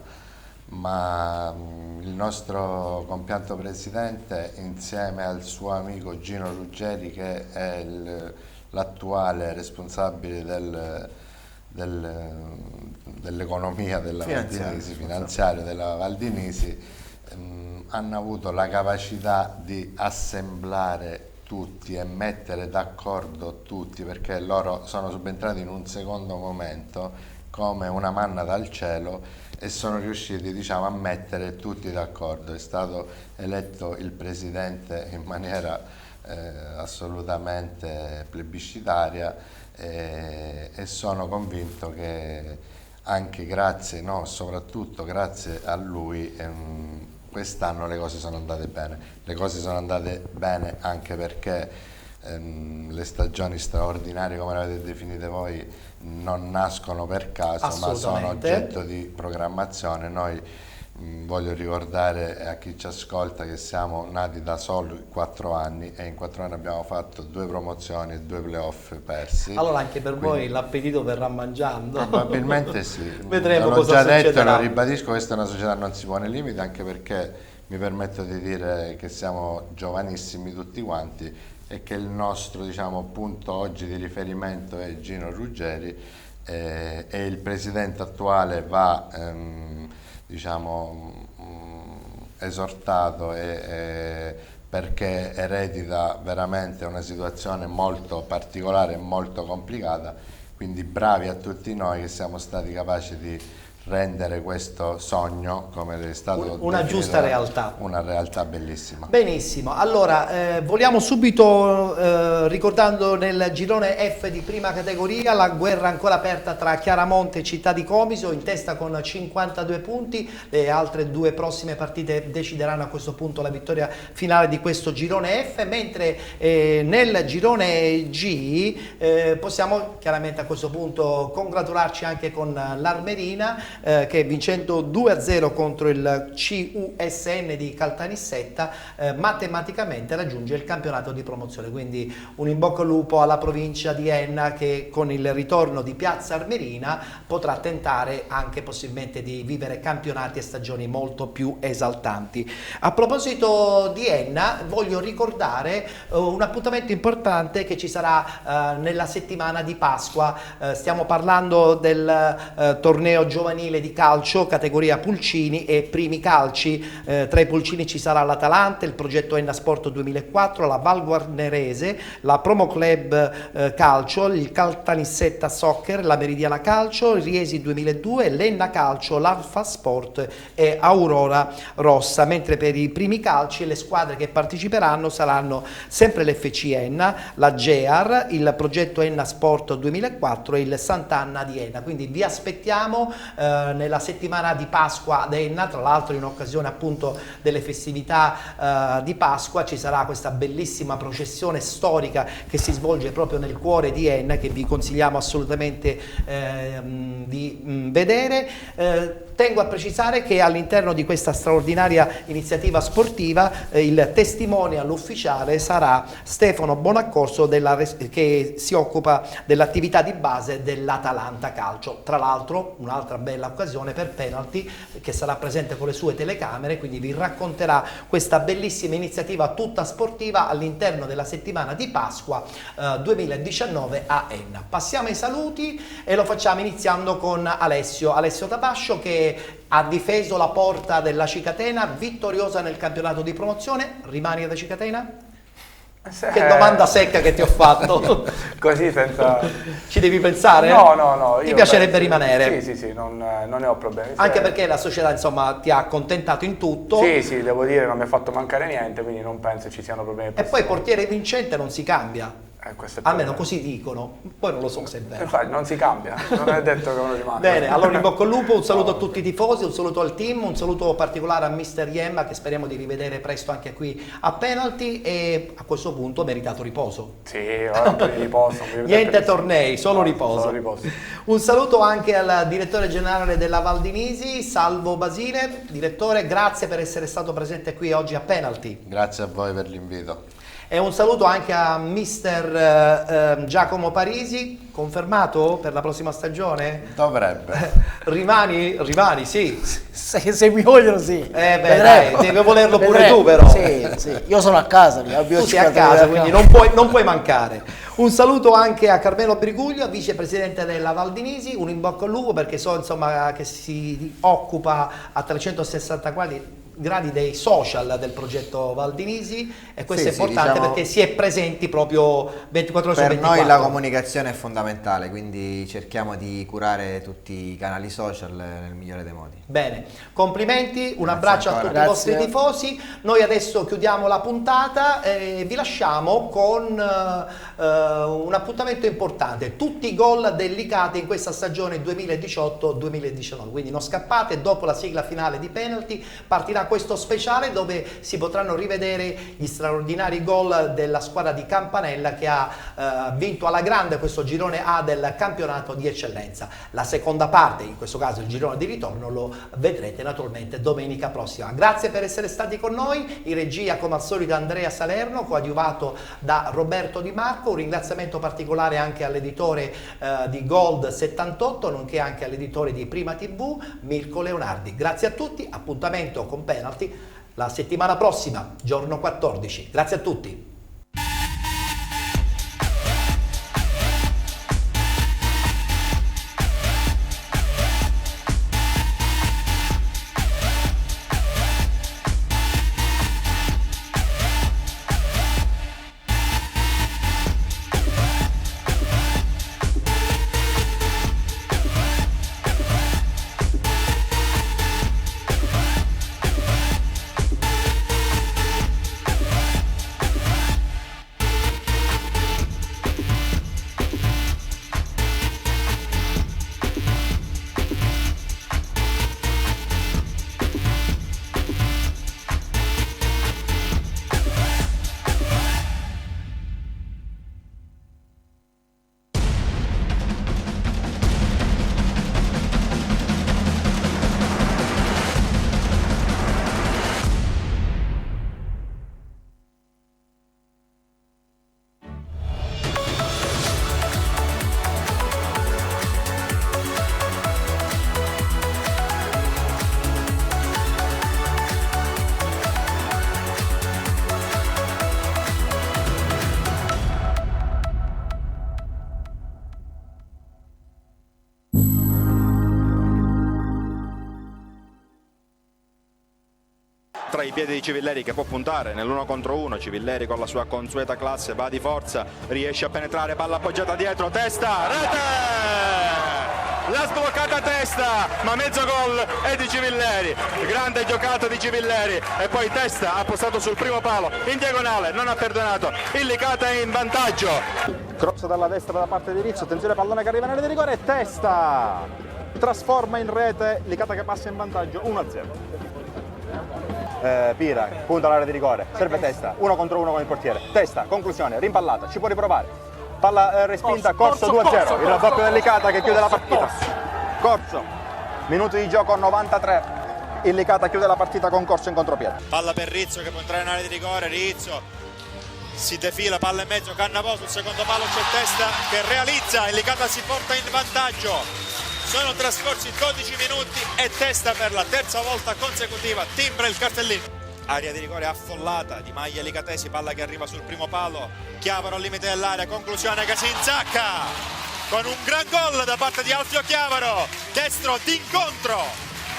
ma il nostro compianto presidente insieme al suo amico Gino Ruggeri, che è l'attuale responsabile dell'economia della Valdinisi, finanziario della Valdinisi, hanno avuto la capacità di assemblare tutti e mettere d'accordo tutti, perché loro sono subentrati in un secondo momento come una manna dal cielo e sono riusciti, diciamo, a mettere tutti d'accordo. È stato eletto il presidente in maniera assolutamente plebiscitaria e sono convinto che anche grazie, no, soprattutto grazie a lui, quest'anno le cose sono andate bene. Le cose sono andate bene anche perché le stagioni straordinarie, come le avete definite voi, non nascono per caso, ma sono oggetto di programmazione. Noi voglio ricordare a chi ci ascolta che siamo nati da soli 4 anni e in 4 anni abbiamo fatto 2 promozioni e 2 playoff persi. Allora anche per voi l'appetito verrà mangiando? Probabilmente sì. Vedremo l'ho cosa già detto e lo succederà. ribadisco, questa è una società che non si pone limiti, anche perché mi permetto di dire che siamo giovanissimi tutti quanti e che il nostro, diciamo, punto oggi di riferimento è Gino Ruggeri e il presidente attuale va diciamo, esortato perché eredita veramente una situazione molto particolare e molto complicata, quindi bravi a tutti noi che siamo stati capaci di rendere questo sogno, come è stato una giusta realtà, una realtà bellissima. Benissimo, allora vogliamo subito ricordando nel girone F di prima categoria la guerra ancora aperta tra Chiaramonte e Città di Comiso, in testa con 52 punti. Le altre 2 prossime partite decideranno a questo punto la vittoria finale di questo girone F, mentre nel girone G possiamo chiaramente a questo punto congratularci anche con l'Armerina, che vincendo 2-0 contro il CUSN di Caltanissetta matematicamente raggiunge il campionato di promozione. Quindi un in bocca al lupo alla provincia di Enna, che con il ritorno di Piazza Armerina potrà tentare anche possibilmente di vivere campionati e stagioni molto più esaltanti. A proposito di Enna, voglio ricordare un appuntamento importante che ci sarà nella settimana di Pasqua. Stiamo parlando del torneo giovanile di calcio categoria Pulcini e primi calci. Tra i Pulcini ci sarà l'Atalanta, il progetto Enna Sport 2004, la Val Guarnerese, la Promo Club Calcio, il Caltanissetta Soccer, la Meridiana Calcio, il Riesi 2002, l'Enna Calcio, l'Alfa Sport e Aurora Rossa, mentre per i primi calci le squadre che parteciperanno saranno sempre l'FC Enna, la GEAR, il progetto Enna Sport 2004 e il Sant'Anna di Enna. Quindi vi aspettiamo nella settimana di Pasqua ad Enna, tra l'altro in occasione appunto delle festività di Pasqua ci sarà questa bellissima processione storica che si svolge proprio nel cuore di Enna, che vi consigliamo assolutamente di vedere. Tengo a precisare che all'interno di questa straordinaria iniziativa sportiva il testimonial ufficiale sarà Stefano Bonaccorso che si occupa dell'attività di base dell'Atalanta Calcio. Tra l'altro un'altra bella occasione per Penalty, che sarà presente con le sue telecamere, quindi vi racconterà questa bellissima iniziativa tutta sportiva all'interno della settimana di Pasqua 2019 a Enna. Passiamo ai saluti e lo facciamo iniziando con Alessio Tabascio, che ha difeso la porta della Cicatena, vittoriosa nel campionato di promozione. Rimani da Cicatena? Che domanda secca che ti ho fatto. Così senza... Ci devi pensare? No. Ti piacerebbe rimanere? Sì, non ne ho problemi. Anche perché la società, insomma, ti ha accontentato in tutto. Sì, devo dire, non mi ha fatto mancare niente, quindi non penso ci siano problemi. E poi portiere vincente non si cambia. Almeno così dicono, poi non lo so se è vero. Infatti non si cambia, non è detto che uno rimane. Bene, allora in bocca al lupo, un saluto a tutti i tifosi, un saluto al team, un saluto particolare a Mister Iemma, che speriamo di rivedere presto anche qui a Penalty, e a questo punto meritato riposo. Sì, ora un po' di riposo. Niente tornei, solo riposo. Solo riposo. Un saluto anche al direttore generale della Valdinisi, Salvo Basile. Direttore, grazie per essere stato presente qui oggi a Penalty. Grazie a voi per l'invito. E un saluto anche a mister Giacomo Parisi, confermato per la prossima stagione? Dovrebbe. Rimani, sì. Se mi vogliono sì. Dai, devi volerlo pure tu però. Sì, io sono a casa. Tu sei a casa, quindi non puoi mancare. Un saluto anche a Carmelo Briguglio, vicepresidente della Valdinisi, un in bocca al lupo perché so insomma che si occupa a 360 gradi dei social del progetto Valdinisi e questo è importante diciamo, perché si è presenti proprio 24 ore su 24. Per noi la comunicazione è fondamentale, quindi cerchiamo di curare tutti i canali social nel migliore dei modi. Bene, complimenti, un abbraccio a tutti i vostri tifosi. Noi adesso chiudiamo la puntata e vi lasciamo con un appuntamento importante, tutti i gol del Licata in questa stagione 2018-2019, quindi non scappate, dopo la sigla finale di penalty partirà questo speciale dove si potranno rivedere gli straordinari gol della squadra di Campanella che ha vinto alla grande questo girone A del campionato di eccellenza. La seconda parte, in questo caso il girone di ritorno, lo vedrete naturalmente domenica prossima. Grazie per essere stati con noi, in regia come al solito Andrea Salerno, coadiuvato da Roberto Di Marco, un ringraziamento particolare anche all'editore di Gold 78, nonché anche all'editore di Prima TV, Mirko Leonardi. Grazie a tutti, appuntamento con Penalty la settimana prossima, giorno 14. Grazie a tutti. Tra i piedi di Civilleri che può puntare nell'1 contro 1, Civilleri con la sua consueta classe va di forza, riesce a penetrare, palla appoggiata dietro, testa, rete! La sbloccata testa, ma mezzo gol è di Civilleri, grande giocata di Civilleri e poi testa ha postato sul primo palo, in diagonale, non ha perdonato, il Licata è in vantaggio. Cross dalla destra da parte di Rizzo, attenzione pallone che arriva nell'area di rigore e testa! Trasforma in rete, Licata che passa in vantaggio 1-0. Pira, punta all'area di rigore, serve testa, 1 contro 1 con il portiere, testa, conclusione, rimpallata, ci può riprovare, palla respinta, Corso 2-0, il raddoppio del Licata che chiude la partita. Corso, minuti di gioco 93, il Licata chiude la partita con Corso in contropiede. Palla per Rizzo che può entrare in area di rigore, Rizzo si defila, palla in mezzo, Cannavò sul secondo palo, c'è testa che realizza, il Licata si porta in vantaggio. Sono trascorsi 12 minuti e testa per la terza volta consecutiva timbra il cartellino. Area di rigore affollata di maglia licatesi, palla che arriva sul primo palo, Chiavaro al limite dell'area, conclusione che si insacca con un gran gol da parte di Alfio Chiavaro, destro d'incontro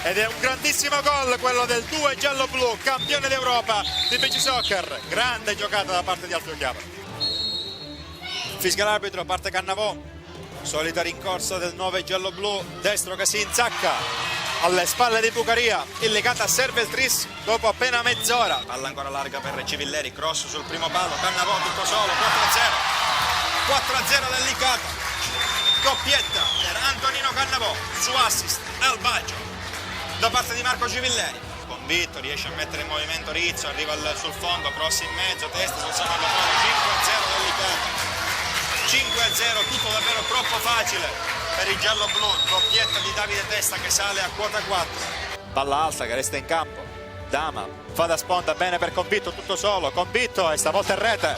ed è un grandissimo gol quello del 2 giallo-blu, campione d'Europa di beach soccer, grande giocata da parte di Alfio Chiavaro. Fischia l'arbitro, parte Cannavò. Solita rincorsa del 9 giallo-blu, destro che si insacca alle spalle di Bucaria, il Licata serve il tris dopo appena mezz'ora. Palla ancora larga per Civilleri, cross sul primo palo, Cannavò tutto solo, 4-0 del Licata, doppietta per Antonino Cannavò su assist al baggio da parte di Marco Civilleri. Convinto, riesce a mettere in movimento Rizzo, arriva sul fondo, cross in mezzo, testa sul secondo palo, 5-0 del Licata. 5-0, tutto davvero troppo facile per il giallo-blu, doppietta di Davide Testa che sale a quota 4. Palla alta che resta in campo, Dama fa da sponda, bene per Convitto, tutto solo, Convitto, e stavolta è rete,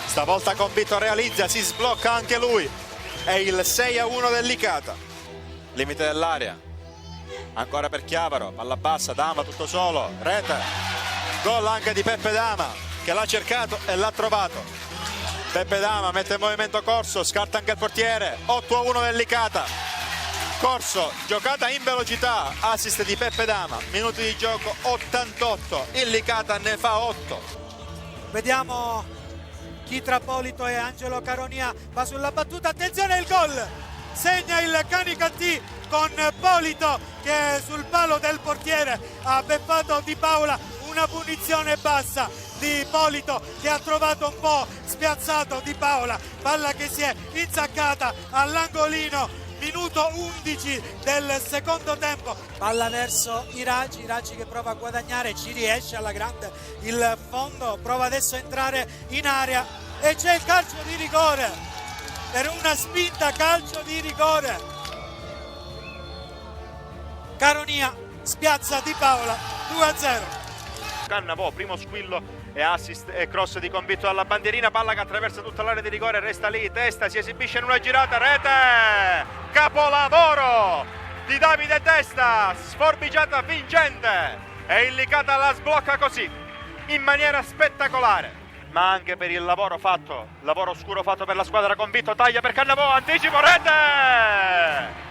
stavolta Convitto realizza, si sblocca anche lui, è il 6-1 del Licata, limite dell'area, ancora per Chiavaro, palla bassa, Dama tutto solo, rete, gol anche di Peppe Dama che l'ha cercato e l'ha trovato. Peppe Dama mette in movimento Corso, scarta anche il portiere, 8-1 del Licata. Corso, giocata in velocità, assist di Peppe Dama, minuti di gioco 88, il Licata ne fa 8. Vediamo chi tra Polito e Angelo Caronia va sulla battuta, attenzione il gol, segna il Canicattì con Polito che sul palo del portiere ha beffato Di Paola, una punizione bassa di Polito che ha trovato un po' spiazzato Di Paola, palla che si è insaccata all'angolino, minuto 11 del secondo tempo, palla verso Iragi che prova a guadagnare, ci riesce alla grande il fondo, prova adesso a entrare in area e c'è il calcio di rigore, per una spinta calcio di rigore, Caronia spiazza Di Paola, 2-0. Cannavò, primo squillo e assist e cross di Convitto alla bandierina, palla che attraversa tutta l'area di rigore, resta lì, Testa si esibisce in una girata, rete, capolavoro di Davide Testa, sforbiciata vincente e il Licata la sblocca così in maniera spettacolare, ma anche per il lavoro scuro fatto per la squadra. Convitto, taglia per Cannavò, anticipo, rete,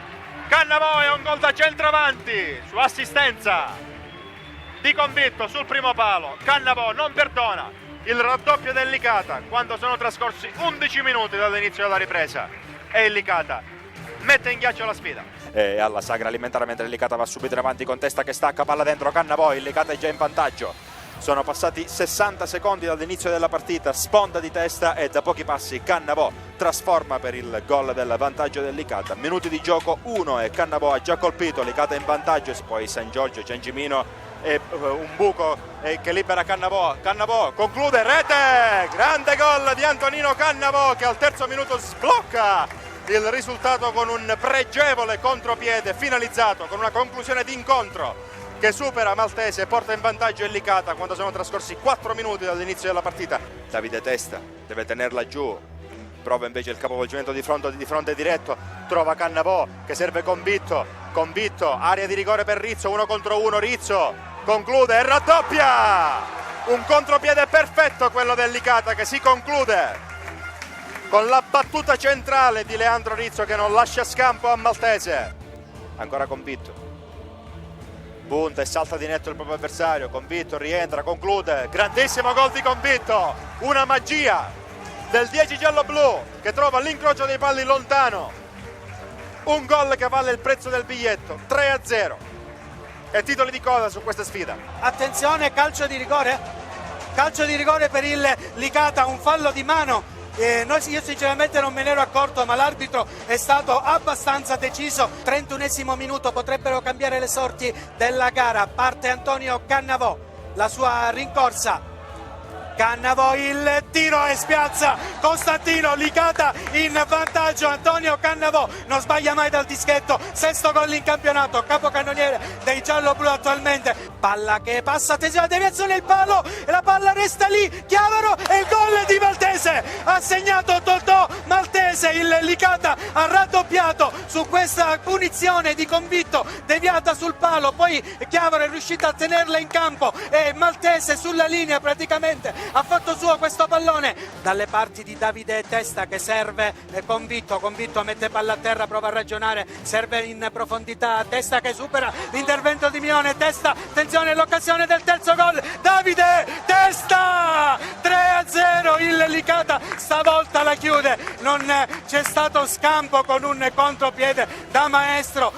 Cannavò è un gol da centravanti su assistenza di Convitto sul primo palo. Cannavò non perdona il raddoppio del Licata quando sono trascorsi 11 minuti dall'inizio della ripresa e il Licata mette in ghiaccio la sfida. E alla sagra alimentare mentre il Licata va subito in avanti con Testa che stacca, palla dentro Cannavò, il Licata è già in vantaggio. Sono passati 60 secondi dall'inizio della partita, sponda di Testa e da pochi passi Cannavò trasforma per il gol del vantaggio del Licata. Minuti di gioco 1 e Cannavò ha già colpito, Licata in vantaggio, poi San Giorgio, Ciancimino e un buco che libera Cannavò, Cannavò conclude, rete, grande gol di Antonino Cannavò che al terzo minuto sblocca il risultato con un pregevole contropiede finalizzato con una conclusione di incontro che supera Maltese e porta in vantaggio il Licata quando sono trascorsi 4 minuti dall'inizio della partita. Davide Testa deve tenerla giù, prova invece il capovolgimento di fronte diretto, trova Cannavò che serve Convitto, area di rigore per Rizzo, 1 contro 1, Rizzo conclude e raddoppia, un contropiede perfetto quello del Licata che si conclude con la battuta centrale di Leandro Rizzo che non lascia scampo a Maltese. Ancora Convitto, punta e salta di netto il proprio avversario, Convitto rientra, conclude, grandissimo gol di Convitto, una magia del 10 giallo-blu che trova l'incrocio dei palli lontano, un gol che vale il prezzo del biglietto, 3-0 e titoli di coda su questa sfida. Attenzione, calcio di rigore per il Licata, un fallo di mano. Io sinceramente non me ne ero accorto, ma l'arbitro è stato abbastanza deciso. 31esimo minuto, potrebbero cambiare le sorti della gara. Parte Antonio Cannavò, la sua rincorsa. Cannavò il tiro e spiazza Costantino, Licata in vantaggio, Antonio Cannavò non sbaglia mai dal dischetto, 6° gol in campionato, capocannoniere dei giallo-blu attualmente, palla che passa, attenzione, deviazione, il palo e la palla resta lì, Chiavaro e il gol di Maltese, ha segnato Totò Maltese, il Licata ha raddoppiato su questa punizione di Convitto deviata sul palo, poi Chiavaro è riuscito a tenerla in campo e Maltese sulla linea praticamente ha fatto suo questo pallone dalle parti di Davide Testa che serve Convitto mette palla a terra, prova a ragionare, serve in profondità, Testa che supera l'intervento di Mione, Testa, attenzione l'occasione del terzo gol, Davide Testa, 3-0 il Licata stavolta la chiude, non c'è stato scampo con un contropiede da maestro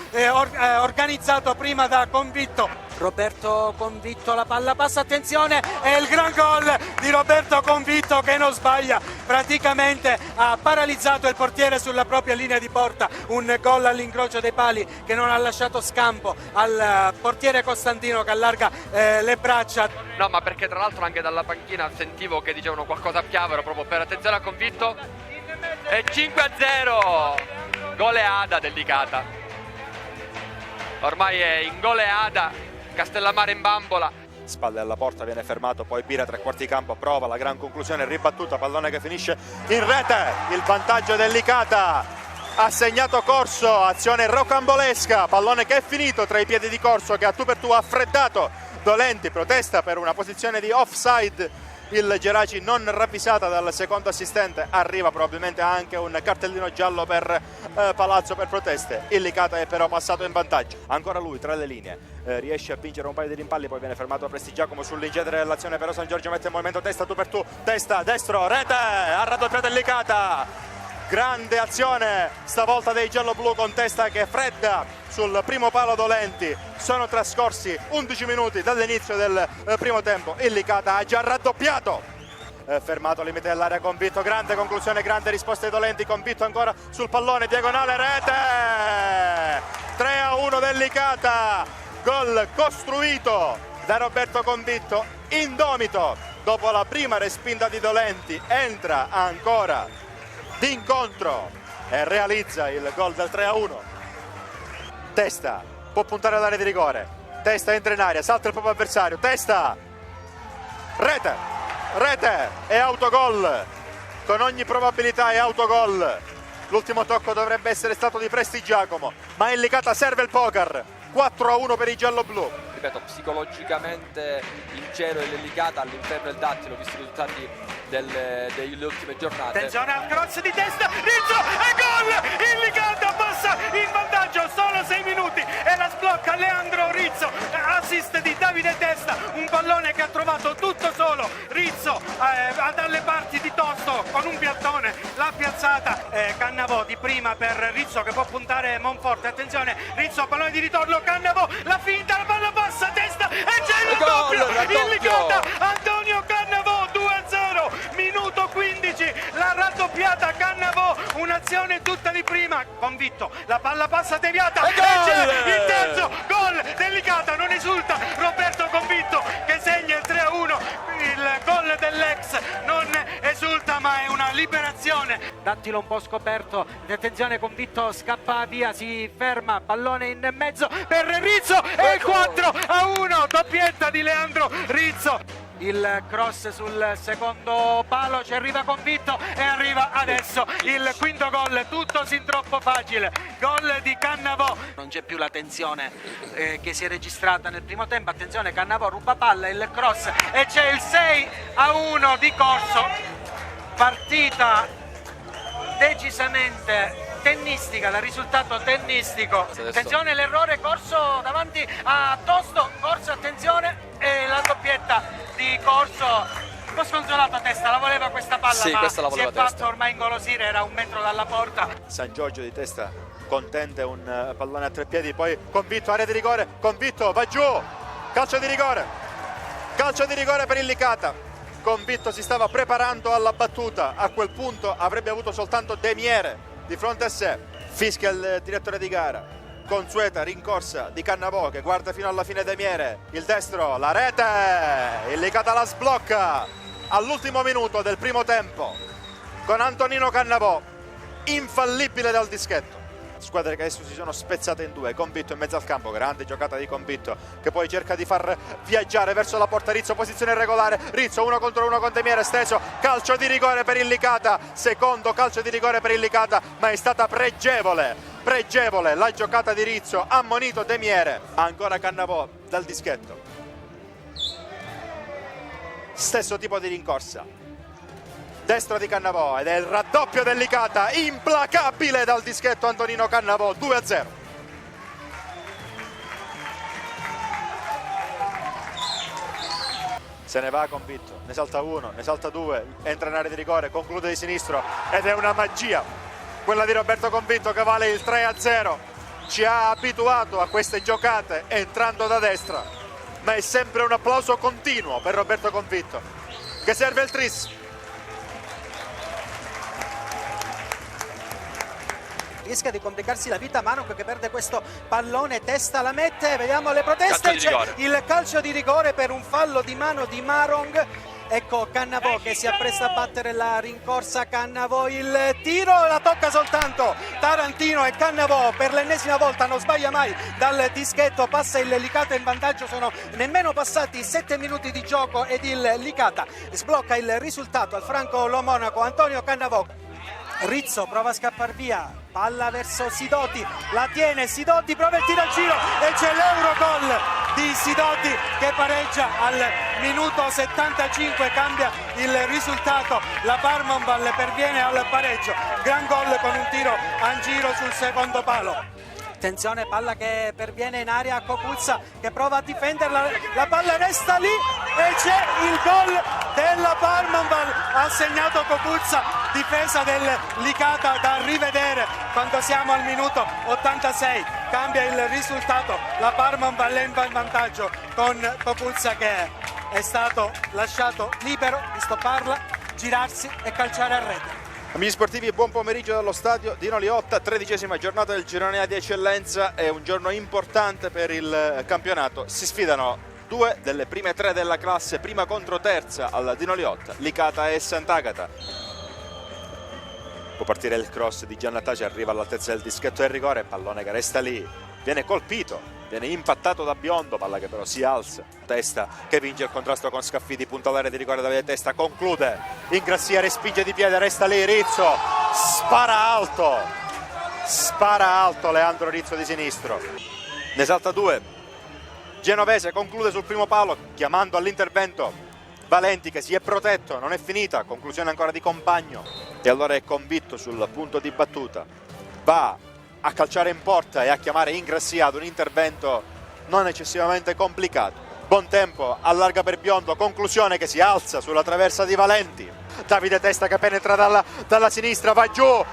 organizzato prima da Convitto. Roberto Convitto, la palla passa, attenzione, è il gran gol di Roberto Convitto che non sbaglia, praticamente ha paralizzato il portiere sulla propria linea di porta, un gol all'incrocio dei pali che non ha lasciato scampo al portiere Costantino che allarga le braccia. No, ma perché tra l'altro anche dalla panchina sentivo che dicevano qualcosa a Chiavaro proprio per attenzione a Convitto. E 5-0, goleada del Licata, ormai è in goleada Castellammare in bambola. spalle alla porta, viene fermato, poi Bira tre quarti campo, prova la gran conclusione, ribattuta, pallone che finisce in rete, il vantaggio del Licata, ha segnato Corso, azione rocambolesca, pallone che è finito tra i piedi di Corso che a tu per tu ha freddato Dolenti, protesta per una posizione di offside, il Geraci non ravvisata dal secondo assistente, arriva probabilmente anche un cartellino giallo per Palazzo per proteste, il Licata è però passato in vantaggio, ancora lui tra le linee, riesce a vincere un paio di rimpalli, poi viene fermato da Prestigiacomo sull'incedere dell'azione, però San Giorgio mette in movimento testa tu per tu, testa, destro, rete, ha raddoppiato il Licata. Grande azione stavolta dei gialloblu con testa che fredda sul primo palo Dolenti. Sono trascorsi 11 minuti dall'inizio del primo tempo. Il Licata ha già raddoppiato. Fermato al limite dell'area Convitto. Grande conclusione, grande risposta di Dolenti. Convitto ancora sul pallone, diagonale, rete! 3-1 del Licata. Gol costruito da Roberto Convitto. Indomito dopo la prima respinta di Dolenti. Entra ancora d'incontro e realizza il gol del 3-1. Testa può puntare all'area di rigore, Testa entra in aria, salta il proprio avversario, Testa, rete e autogol, con ogni probabilità è autogol. L'ultimo tocco dovrebbe essere stato di Prestigiacomo, ma in Licata serve il poker. 4-1 per i gialloblu. Ripeto, psicologicamente il cielo è Licata all'interno del dattilo, visto i risultati delle ultime giornate. Attenzione al cross di Testa, Rizzo e gol! Il Licata passa in vantaggio, solo 6 minuti e la sblocca Leandro Rizzo, assist di Davide Testa, un pallone che ha trovato tutto solo Rizzo dalle parti di Tosto con un piattone, l'ha piazzata Cannavò di prima per Rizzo che può puntare Monforte, attenzione Rizzo, pallone di ritorno, Cannavò, la finta, la palla passa, Testa e c'è il raddoppio, il Licata, Antonio Cannavò 2-0, minuto 15, la raddoppiata Cannavò, un'azione tutta di prima, Convitto, la palla passa deviata e c'è il terzo gol del Licata, non esulta Roberto Convitto che segna il 3-1, il gol dell'ex non esulta ma è una liberazione. Dattilo un po' scoperto, attenzione Convitto scappa via, si ferma, pallone in mezzo per Rizzo e il 4-1, doppietta di Leandro Rizzo. Il cross sul secondo palo, ci arriva Convitto e arriva adesso il quinto gol, tutto sin troppo facile, gol di Cannavò. Non c'è più la tensione che si è registrata nel primo tempo, attenzione Cannavò ruba palla, il cross e c'è il 6-1 di Corso, partita decisamente tennistica, dal risultato tennistico. Attenzione l'errore, Corso davanti a Tosto, Corso attenzione e la doppietta di Corso, un po' sconsolato a Testa, la voleva questa palla sì, ma questa la si è voleva fatto ormai ingolosire, era un metro dalla porta. San Giorgio di Testa contende un pallone a tre piedi, poi Convitto, area di rigore, Convitto va giù, calcio di rigore per il Licata. Convitto si stava preparando alla battuta, a quel punto avrebbe avuto soltanto Demiere di fronte a sé, fischia il direttore di gara, consueta rincorsa di Cannavò che guarda fino alla fine Demiere, il destro, la rete, il Licata la sblocca all'ultimo minuto del primo tempo con Antonino Cannavò, infallibile dal dischetto. Squadre che adesso si sono spezzate in due, Convitto in mezzo al campo, grande giocata di Convitto che poi cerca di far viaggiare verso la porta Rizzo, posizione irregolare, Rizzo 1 contro 1 con Demiere, steso, calcio di rigore per il Licata, secondo calcio di rigore per il Licata, ma è stata pregevole la giocata di Rizzo, ammonito Demiere, ancora Cannavò dal dischetto, stesso tipo di rincorsa, destra di Cannavò ed è il raddoppio del Licata, implacabile dal dischetto Antonino Cannavò, 2-0. Se ne va Convitto, ne salta uno, ne salta due, entra in area di rigore, conclude di sinistro ed è una magia quella di Roberto Convitto che vale il 3-0. Ci ha abituato a queste giocate entrando da destra, ma è sempre un applauso continuo per Roberto Convitto che serve il tris. Riesca di complicarsi la vita, Maronk che perde questo pallone, Testa la mette, vediamo le proteste, c'è il calcio di rigore per un fallo di mano di Maronk ecco Cannavò che si appresta a battere la rincorsa. Cannavò, il tiro, la tocca soltanto Tarantino, e Cannavò per l'ennesima volta non sbaglia mai dal dischetto, passa il Licata in vantaggio. Sono nemmeno passati 7 minuti di gioco ed il Licata sblocca il risultato al Franco Lo Monaco. Antonio Cannavò, Rizzo prova a scappare via, palla verso Sidoti, la tiene Sidoti, prova il tiro al giro e c'è l'Eurogol di Sidoti che pareggia al minuto 75, cambia il risultato, la Parmonval perviene al pareggio, gran gol con un tiro a giro sul secondo palo. Attenzione, palla che perviene in area a Copuzza che prova a difenderla, la palla resta lì e c'è il gol della Parmonval, ha segnato Copuzza, difesa del Licata da rivedere quando siamo al minuto 86, cambia il risultato, la Parmonval è in vantaggio con Copuzza che è stato lasciato libero di stopparla, girarsi e calciare a rete. Amici sportivi, buon pomeriggio dallo stadio Dino Liotta, 13ª giornata del girone A di eccellenza, è un giorno importante per il campionato, si sfidano due delle prime tre della classe, prima contro terza al Dino Liotta, Licata e Sant'Agata. Può partire il cross di Giannataci, arriva all'altezza del dischetto del rigore, pallone che resta lì, viene colpito, viene impattato da Biondo, palla che però si alza, Testa che vince il contrasto con Scaffidi, punta all'area di rigore Davide Testa, conclude, Ingrassia respinge di piede, resta lì Rizzo, spara alto Leandro Rizzo di sinistro, ne salta due, Genovese conclude sul primo palo chiamando all'intervento Valenti che si è protetto, non è finita, conclusione ancora di Compagno e allora è convinto sul punto di battuta, va a calciare in porta e a chiamare Ingrassia ad un intervento non eccessivamente complicato. Buon tempo, allarga per Biondo, conclusione che si alza sulla traversa di Valenti. Davide Testa che penetra dalla sinistra, va giù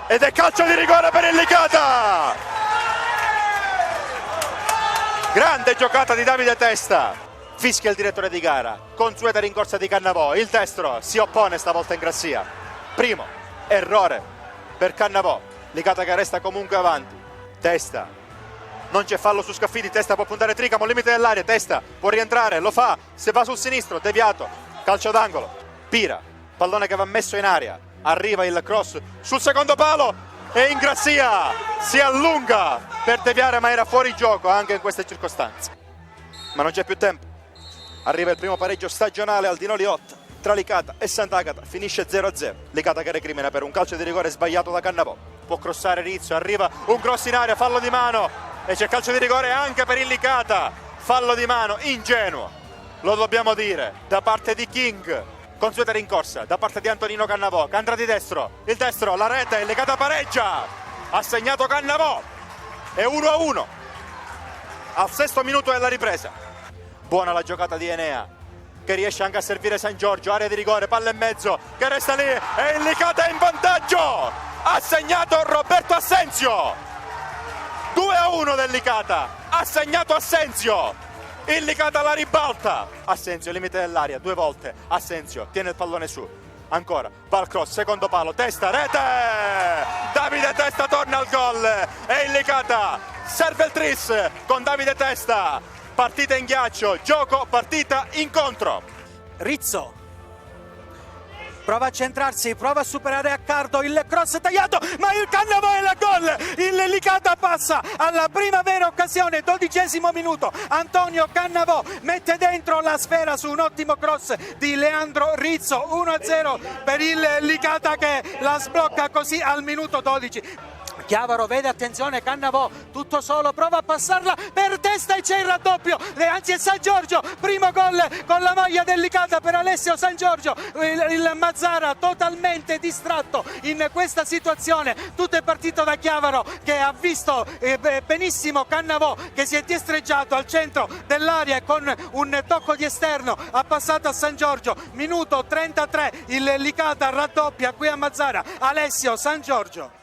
ed è calcio di rigore per il Licata! Grande giocata di Davide Testa. Fischia il direttore di gara, consueta rincorsa di Cannavò, il destro si oppone stavolta Ingrassia. Primo errore per Cannavò. Licata che resta comunque avanti, Testa, non c'è fallo su Scaffidi, Testa può puntare Tricamo, limite dell'area, Testa può rientrare, lo fa, se va sul sinistro, deviato, calcio d'angolo, Pira, pallone che va messo in aria, arriva il cross sul secondo palo e Ingrassia si allunga per deviare ma era fuori gioco anche in queste circostanze. Ma non c'è più tempo, arriva il primo pareggio stagionale al Dino Liotta tra Licata e Sant'Agata, finisce 0-0, Licata che recrimina per un calcio di rigore sbagliato da Cannavò. Può crossare Rizzo, arriva un cross in area, fallo di mano e c'è calcio di rigore anche per il Licata, fallo di mano ingenuo, lo dobbiamo dire, da parte di King, consueta rincorsa da parte di Antonino Cannavò, che andrà di destro, il destro, la rete, il Licata pareggia, ha segnato Cannavò, è 1-1 al 6° minuto della ripresa. Buona la giocata di Enea che riesce anche a servire San Giorgio, area di rigore, palla in mezzo che resta lì e il Licata è in vantaggio. Ha segnato Roberto Assenzio, 2-1 del Licata, ha segnato Assenzio, il Licata la ribalta, Assenzio limite dell'area, 2 volte, Assenzio tiene il pallone su, ancora, ball cross, secondo palo, Testa, rete, Davide Testa torna al gol e il Licata serve il tris con Davide Testa, partita in ghiaccio, gioco, partita, incontro. Rizzo prova a centrarsi, prova a superare Accardo, il cross tagliato, ma il Cannavò è la gol, il Licata passa alla prima vera occasione, 12° minuto, Antonio Cannavò mette dentro la sfera su un ottimo cross di Leandro Rizzo, 1-0 per il Licata che la sblocca così al minuto 12. Chiavaro vede, attenzione, Cannavò tutto solo, prova a passarla per Testa e c'è il raddoppio, anzi è San Giorgio, primo gol con la maglia del Licata per Alessio San Giorgio, il Mazzara totalmente distratto in questa situazione, tutto è partito da Chiavaro che ha visto benissimo Cannavò che si è destreggiato al centro dell'area e con un tocco di esterno ha passato a San Giorgio, minuto 33, il Licata raddoppia qui a Mazzara, Alessio San Giorgio.